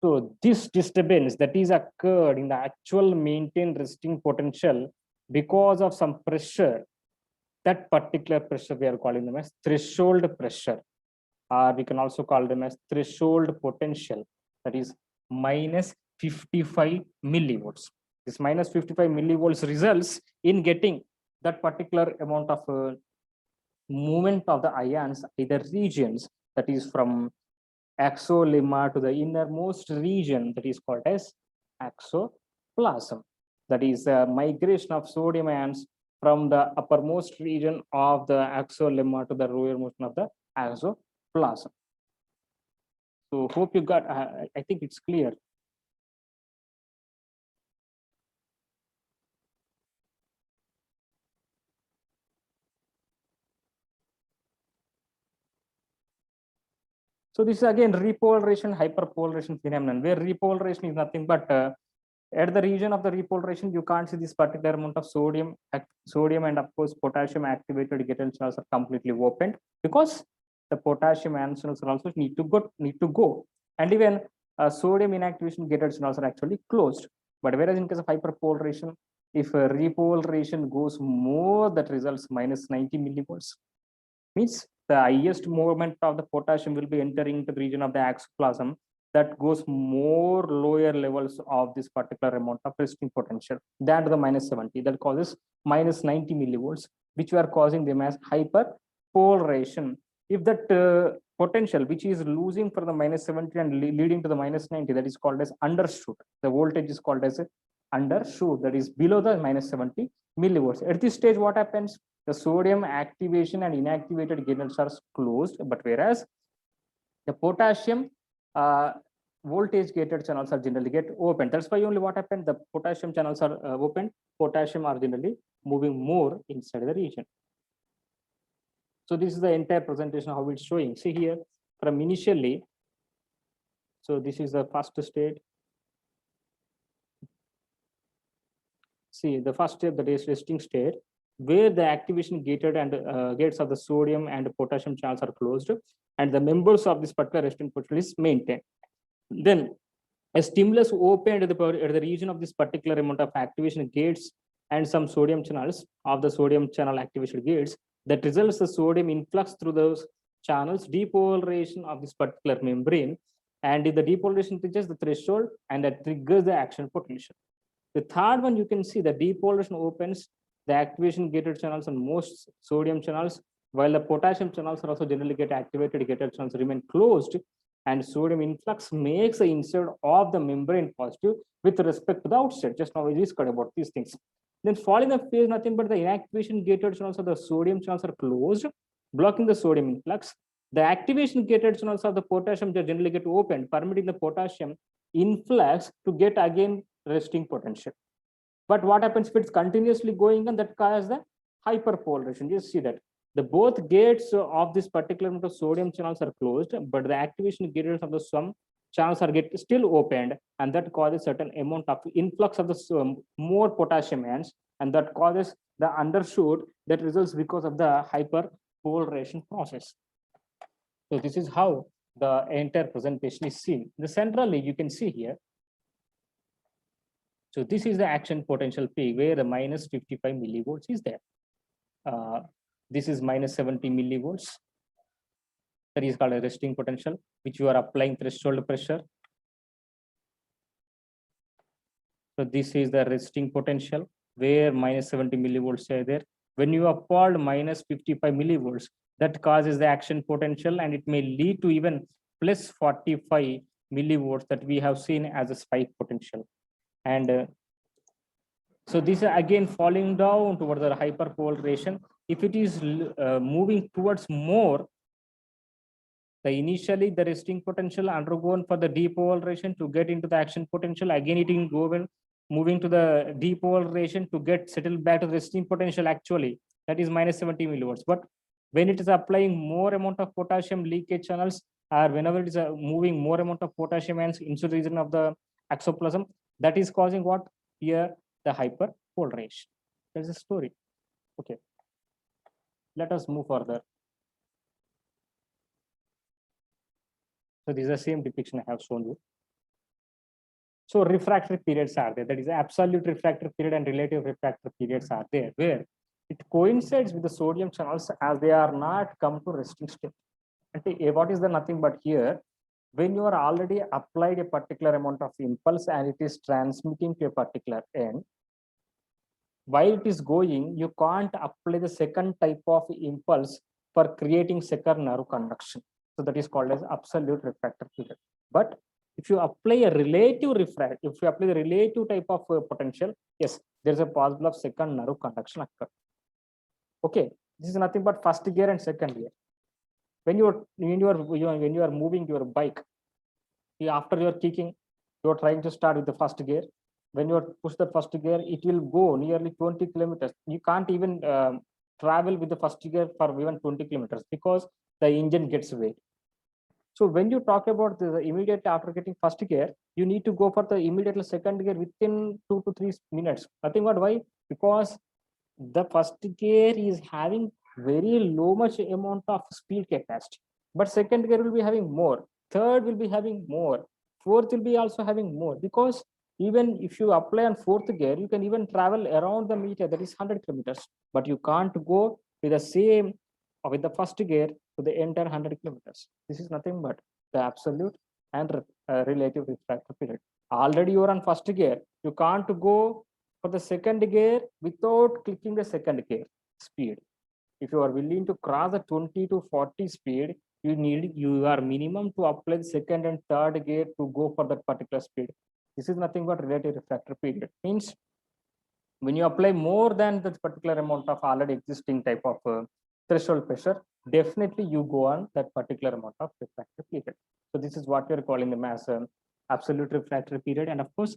So this disturbance that is occurred in the actual maintained resting potential because of some pressure, that particular pressure we are calling them as threshold pressure, or we can also call them as threshold potential, that is minus 55 millivolts. This minus 55 millivolts results in getting that particular amount of movement of the ions, either regions, that is from axolemma to the innermost region, that is called as axoplasm. That is the migration of sodium ions from the uppermost region of the axolemma to the lowermost of the axoplasm. So hope you got, I think it's clear. So this is again repolarization, hyperpolarization phenomenon, where repolarization is nothing but at the region of the repolarization, you can't see this particular amount of sodium and of course potassium activated Gattel channels are completely opened because the potassium ion channels also need to go, and even sodium inactivation Gattel channels are actually closed. But whereas in case of hyperpolarization, if repolarization goes more, that results minus 90 millivolts, means the highest movement of the potassium will be entering into the region of the axoplasm that goes more lower levels of this particular amount of resting potential than to the minus 70, that causes minus 90 millivolts, which we are causing them as hyperpolarization. If that potential which is losing for the minus 70 and leading to the minus 90, that is called as undershoot. The voltage is called as undershoot, that is below the minus 70 millivolts. At this stage, what happens? The sodium activation and inactivated Gattel are closed, but whereas the potassium voltage gated channels are generally get open. That's why only what happened, the potassium channels are open, potassium are generally moving more inside the region. So this is the entire presentation how it's showing. See here from initially, so this is the first state. See the first step, that is resting state, where the activation gated and gates of the sodium and potassium channels are closed and the members of this particular resting potential is maintained. Then a stimulus opened at the region of this particular amount of activation gates and some sodium channels of the sodium channel activation gates, that results the sodium influx through those channels, depolarization of this particular membrane, and if the depolarization reaches the threshold and that triggers the action potential. The third one, you can see the depolarization opens the activation gated channels on most sodium channels, while the potassium channels are also generally get activated, gated channels remain closed, and sodium influx makes the inside of the membrane positive with respect to the outside. Just now we discussed about these things. Then following the phase, nothing but the inactivation gated channels of the sodium channels are closed, blocking the sodium influx. The activation gated channels of the potassium generally get opened, permitting the potassium influx to get again resting potential. But what happens if it's continuously going on? That causes the hyperpolarization. You see that the both gates of this particular amount of sodium channels are closed, but the activation gates of the some channels are still opened, and that causes certain amount of influx of the more potassium ions, and that causes the undershoot that results because of the hyperpolarization process. So this is how the entire presentation is seen. The centrally you can see here. So this is the action potential peak where the minus 55 millivolts is there. This is minus 70 millivolts. That is called a resting potential, which you are applying threshold pressure. So this is the resting potential where minus 70 millivolts are there. When you apply minus 55 millivolts, that causes the action potential, and it may lead to even plus 45 millivolts that we have seen as a spike potential. And so this is again falling down towards the hyperpolarization. If it is moving towards more, initially the resting potential undergone for the depolarization to get into the action potential, again it will go moving to the depolarization to get settled back to the resting potential actually, that is minus 70 millivolts. But When it is applying more amount of potassium leakage channels, or whenever it is moving more amount of potassium ions into the region of the exoplasm, that is causing what? Here, the hyperpolarization. That's the story. Okay. Let us move further. So this is the same depiction I have shown you. So refractory periods are there. That is absolute refractory period and relative refractory periods are there, where it coincides with the sodium channels as they are not come to resting state. And what is the nothing but here, when you are already applied a particular amount of impulse and it is transmitting to a particular end, while it is going, you can't apply the second type of impulse for creating second nerve conduction. So that is called as absolute refractory period. But if you apply a relative if you apply the relative type of potential, yes, there is a possible of second nerve conduction occur. Okay, this is nothing but first gear and second gear. When you are moving your bike, after you are kicking, you are trying to start with the first gear. When you push the first gear, it will go nearly 20 kilometers. You can't even travel with the first gear for even 20 kilometers because the engine gets weight. So when you talk about the immediately after getting first gear, you need to go for the immediately second gear within 2 to 3 minutes. Nothing but why? Because the first gear is having very low much amount of speed capacity, but second gear will be having more, third will be having more, fourth will be also having more, because even if you apply on fourth gear, you can even travel around the meter, that is 100 kilometers, but you can't go with the same or with the first gear to the entire 100 kilometers. This is nothing but the absolute and relative refractory period. Already you are on first gear, you can't go for the second gear without clicking the second gear speed. If you are willing to cross the 20 to 40 speed, you are minimum to apply the second and third gear to go for that particular speed. This is nothing but relative refractory period. Means when you apply more than that particular amount of already existing type of threshold pressure, definitely you go on that particular amount of refractory period. So this is what we are calling them as absolute refractory period, and of course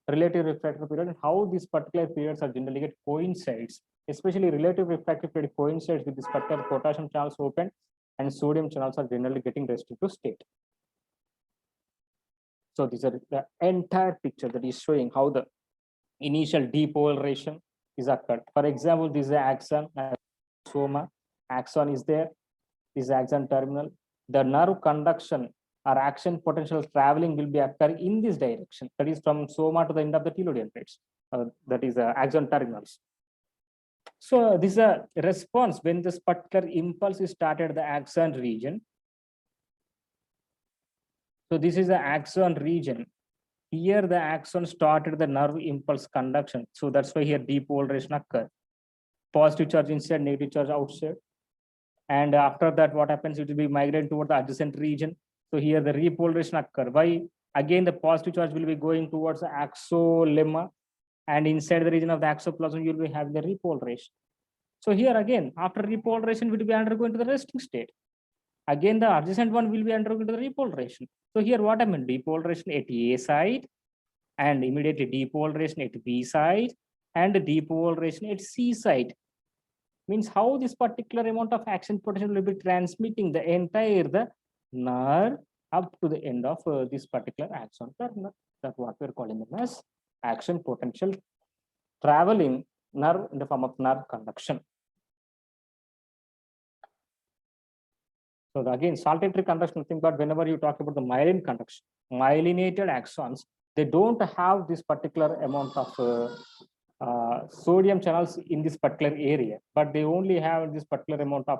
relative refractory period, and how these particular periods are generally get coincides, especially relative refractory period coincides with this particular potassium channels open and sodium channels are generally getting restricted state. So these are the entire picture that is showing how the initial depolarization is occurred. For example, this is the axon, soma, axon is there, this is axon terminal. The nerve conduction or action potential traveling will be occurring in this direction, that is from soma to the end of the telodian plates, that is axon terminals. So this is a response when this particular impulse is started the axon region. So this is the axon region. Here the axon started the nerve impulse conduction. So that's why here depolarization occurs. Positive charge inside, negative charge outside. And after that, what happens? It will be migrated toward the adjacent region. So here the repolarization occurs. Why? Again, the positive charge will be going towards the axolemma, and inside the region of the exoplasm, you will be having the repolarization. So here again, after repolarization, it will be undergoing to the resting state. Again, the adjacent one will be undergoing to the repolarization. So here what I mean, depolarization at A side, and immediately depolarization at B side, and depolarization at C side. Means how this particular amount of action potential will be transmitting the entire the nerve up to the end of this particular axon terminal. That's what we're calling them as action potential traveling nerve in the form of nerve conduction. So again, saltatory conduction, nothing but whenever you talk about the myelin conduction, myelinated axons, they don't have this particular amount of sodium channels in this particular area, but they only have this particular amount of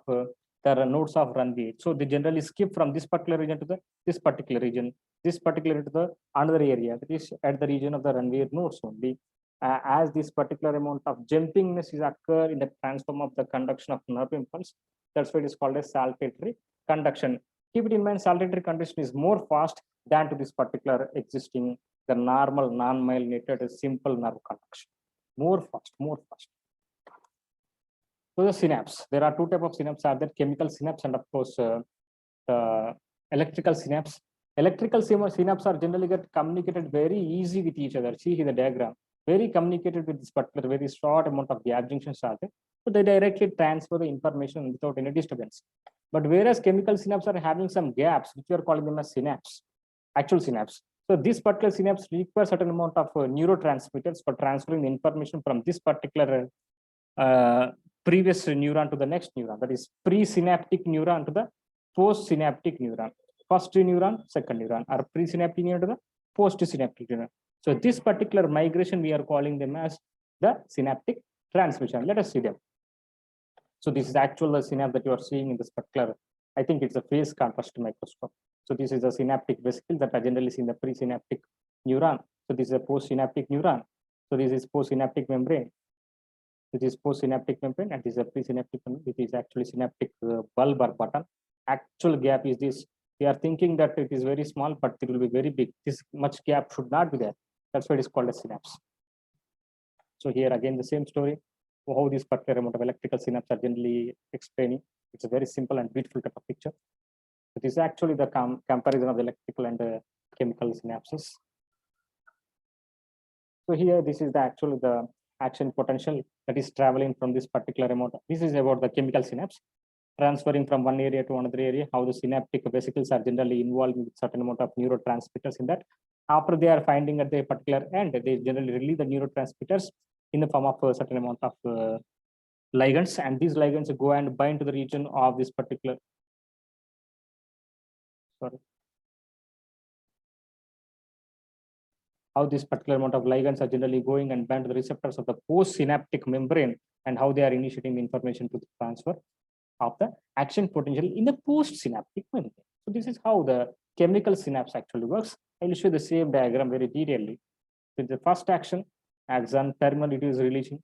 the nodes of Ranvier. So they generally skip from this particular region to this particular region, this particular to the another area, that is at the region of the Ranvier nodes only. As this particular amount of jumpingness is occur in the transform of the conduction of nerve impulse, that's why it is called as saltatory conduction. Keep it in mind, saltatory conduction is more fast than to this particular existing the normal non-myelinated simple nerve conduction. More fast, more fast. So the synapse, there are two types of synapse are there, chemical synapse and of course the electrical synapse. Electrical synapse are generally get communicated very easy with each other. See here the diagram. very communicated with this particular very short amount of gap junctions are there. So they directly transfer the information without any disturbance. But whereas chemical synapse are having some gaps, which we are calling them as synapse, actual synapse. So this particular synapse requires certain amount of neurotransmitters for transferring the information from this particular previous neuron to the next neuron. That is presynaptic neuron to the postsynaptic neuron. First neuron, second neuron, or presynaptic neuron to the postsynaptic neuron. So this particular migration, we are calling them as the synaptic transmission. Let us see them. So this is actual synapse that you are seeing in this particular, I think it's a phase contrast microscope. So this is a synaptic vesicle that are generally seen in the presynaptic neuron. So this is a postsynaptic neuron. So this is postsynaptic membrane. This is postsynaptic membrane, and this is a presynaptic membrane. This is actually synaptic bulb or button. Actual gap is this. We are thinking that it is very small, but it will be very big. This much gap should not be there. That's why it is called a synapse. So here again, the same story, how this particular amount of electrical synapse are generally explaining. It's a very simple and beautiful type of picture. It is actually the comparison of the electrical and the chemical synapses. So here, this is the actual the action potential that is traveling from this particular amount. This is about the chemical synapse transferring from one area to another area, how the synaptic vesicles are generally involved with certain amount of neurotransmitters in that. After they are finding at the particular end, they generally release the neurotransmitters in the form of a certain amount of ligands, and these ligands go and bind to the region of this particular, how this particular amount of ligands are generally going and bind to the receptors of the postsynaptic membrane, and how they are initiating the information to the transfer of the action potential in the postsynaptic membrane. So this is how the chemical synapse actually works. I will show the same diagram very detailedly. With the first action, axon terminal, it is releasing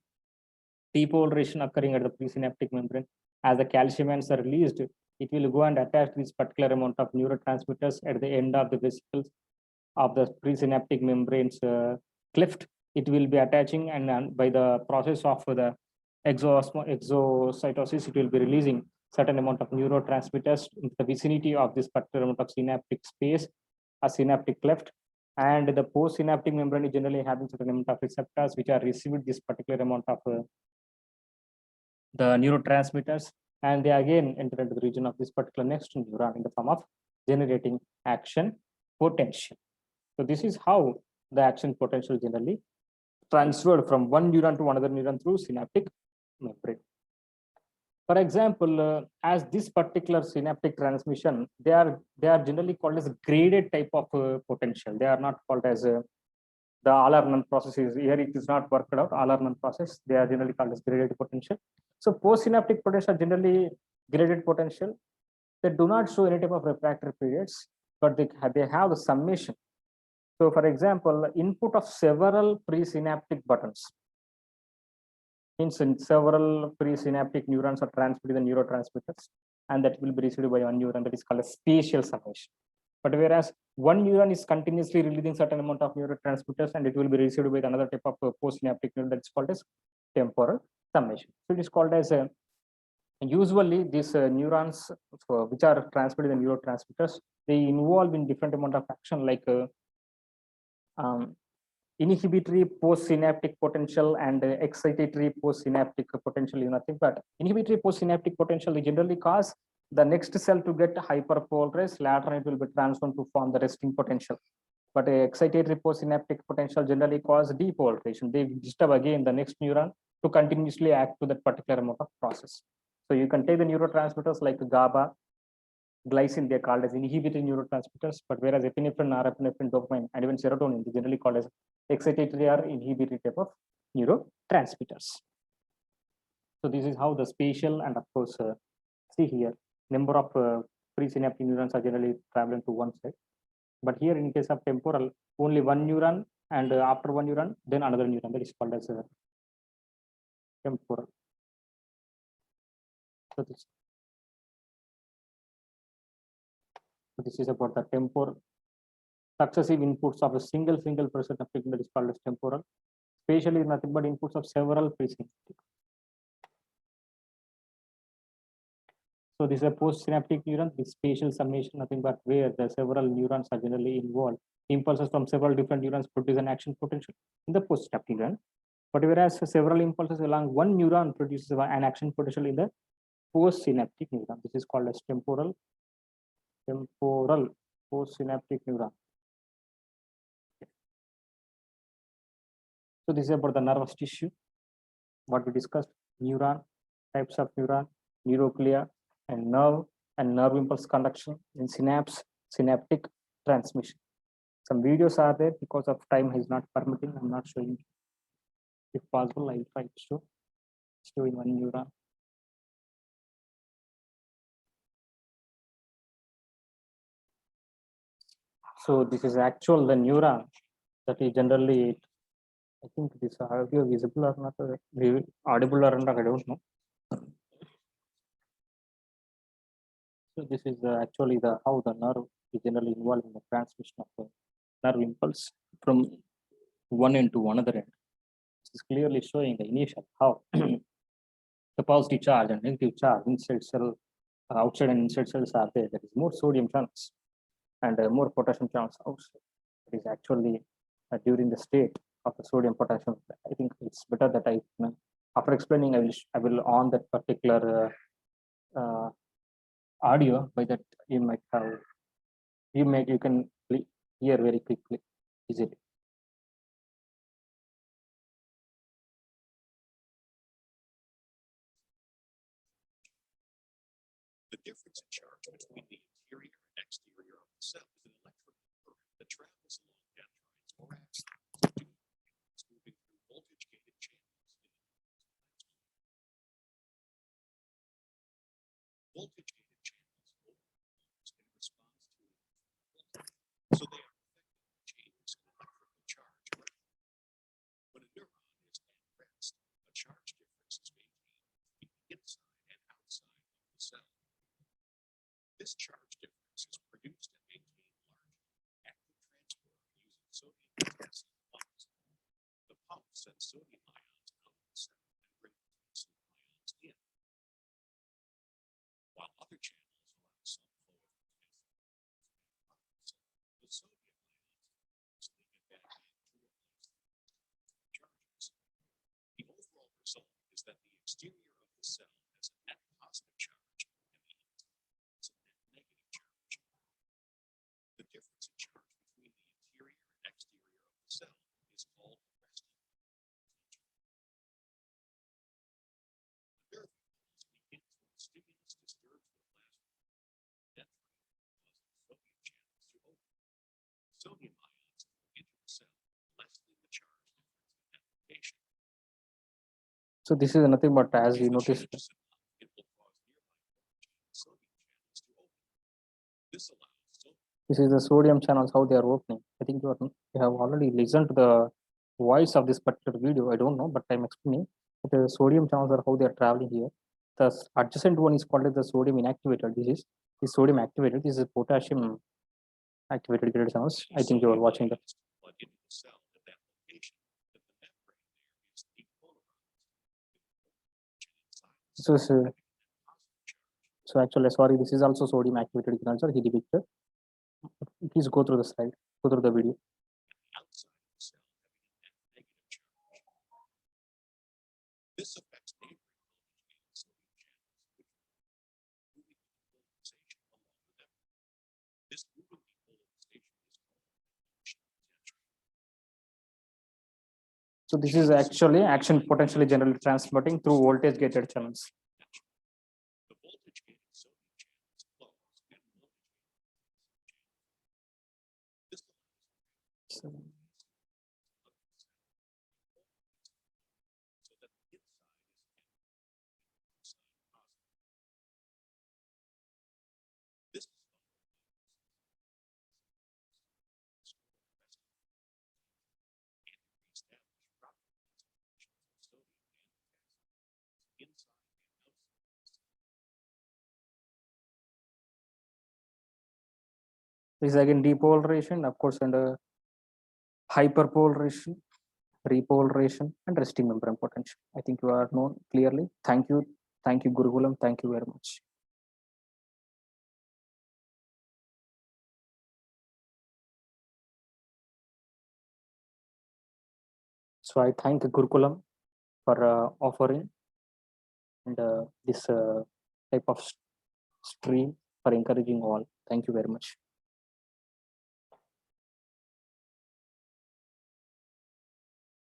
depolarization occurring at the presynaptic membrane. As the calcium ions are released, it will go and attach this particular amount of neurotransmitters at the end of the vesicles of the presynaptic membranes cleft. It will be attaching, and by the process of the exocytosis, it will be releasing certain amount of neurotransmitters in the vicinity of this particular amount of synaptic space, a synaptic cleft. And the postsynaptic membrane is generally having certain amount of receptors which are receiving this particular amount of the neurotransmitters, and they again enter into the region of this particular next neuron in the form of generating action potential. So this is how the action potential generally transferred from one neuron to another neuron through synaptic membrane. For example, as this particular synaptic transmission, they are generally called as graded type of potential. They are not called as the all or none processes. Here it is not worked out, all or none process. They are generally called as graded potential. So postsynaptic potential are generally graded potential. They do not show any type of refractory periods, but they have the summation. So for example, input of several presynaptic buttons means several presynaptic neurons are transmitting the neurotransmitters, and that will be received by one neuron. That is called a spatial summation. But whereas one neuron is continuously releasing certain amount of neurotransmitters, and it will be received by another type of postsynaptic neuron, that is called as temporal summation. So it is called as usually these neurons which are transmitting the neurotransmitters, they involve in different amount of action, like inhibitory postsynaptic potential and excitatory postsynaptic potential is nothing but inhibitory postsynaptic potential. They generally cause the next cell to get hyperpolarized. Later it will be transformed to form the resting potential. But excitatory postsynaptic potential generally cause depolarization. They disturb again the next neuron to continuously act to that particular amount of process. So you can take the neurotransmitters like GABA, glycine, they are called as inhibitory neurotransmitters, but whereas epinephrine, norepinephrine, dopamine, and even serotonin, they generally called as excitatory or inhibitory type of neurotransmitters. So this is how the spatial, and of course, see here, number of presynaptic neurons are generally traveling to one side. But here in case of temporal, only one neuron, and after one neuron, then another neuron, that is called as temporal. So this is about the temporal. Successive inputs of a single presynaptic that is called as temporal. Spatial is nothing but inputs of several presynaptic. So this is a postsynaptic neuron. This spatial summation, nothing but where the several neurons are generally involved impulses from several different neurons produce an action potential in the postsynaptic neuron. But whereas several impulses along one neuron produces an action potential in the postsynaptic neuron. This is called as temporal postsynaptic neuron. So this is about the nervous tissue. What we discussed: neuron, types of neuron, neuroglia, and nerve impulse conduction in synapse, synaptic transmission. Some videos are there. Because of time is not permitting, I'm not showing. If possible, I'll try to show in one neuron. So this is actual the neuron that is generally. I think this audio visible or not, audible or not, I don't know. So this is actually the how the nerve is generally involved in the transmission of the nerve impulse from one end to another end. This is clearly showing the initial how the positive charge and negative charge inside cell, outside and inside cells are there. There is more sodium channels and more potassium channels outside. It is actually during the state of the sodium potassium. I think it's better that after explaining, I will on that particular audio. By that you might have you can hear very quickly, easily. The difference in charge between the interior and exterior of the cell is an electrical current that travels along dendrites or axons, moving through voltage-gated channels. Voltage-gated channels open in response to voltage, so they are affected by changes in electrical charge. When a neuron is at rest, a charge difference is maintained between inside and outside of the cell. This charge difference is produced and maintained largely active transport using sodium potassium pumps. The pump sends sodium ions out of the cell and brings potassium ions in, while other channels allow some flow of potassium. The sodium ions leak back in to replace the charges. The overall result is that the exterior of the cell has a net positive charge and the is a net negative charge. The difference in charge between the interior and exterior of the cell is called resting potential. The nerve impulse begins when the stimulus disturbs the plasma dendrite, causing sodium channels to open. Sodium ions flow into the cell, lessening the charge difference in application. So this is nothing but, as you noticed, It will cause nearby sodium channels to open. This allows this is the sodium channels, how they are opening. I think you have already listened to the voice of this particular video. I don't know, but I'm explaining. The sodium channels are how they are traveling here. The adjacent one is called the sodium inactivated. This is the sodium activated. This is potassium activated graded channels. I think you are watching that. into the cell at that location, that the membrane there is depolarized. So actually, sorry, this is also sodium activated granule. He depicted. Please go through the slide, go through the video. Outside of the cell having a net negative charge. This affects neighboring voltage-gated sodium channels, which moving depolarization along the membrane. This moving depolarization is called action potential. So this is actually action potentially generally transmitting through voltage gated channels. The voltage-gated sodium channels close and voltage-gated this allows so that the inside is outside positive. This is This is again depolarization, of course, and hyperpolarization, repolarization, and resting membrane potential. I think you are known clearly. Thank you, Gurukulam. Thank you very much. So I thank Gurukulam for offering and this type of stream for encouraging all. Thank you very much.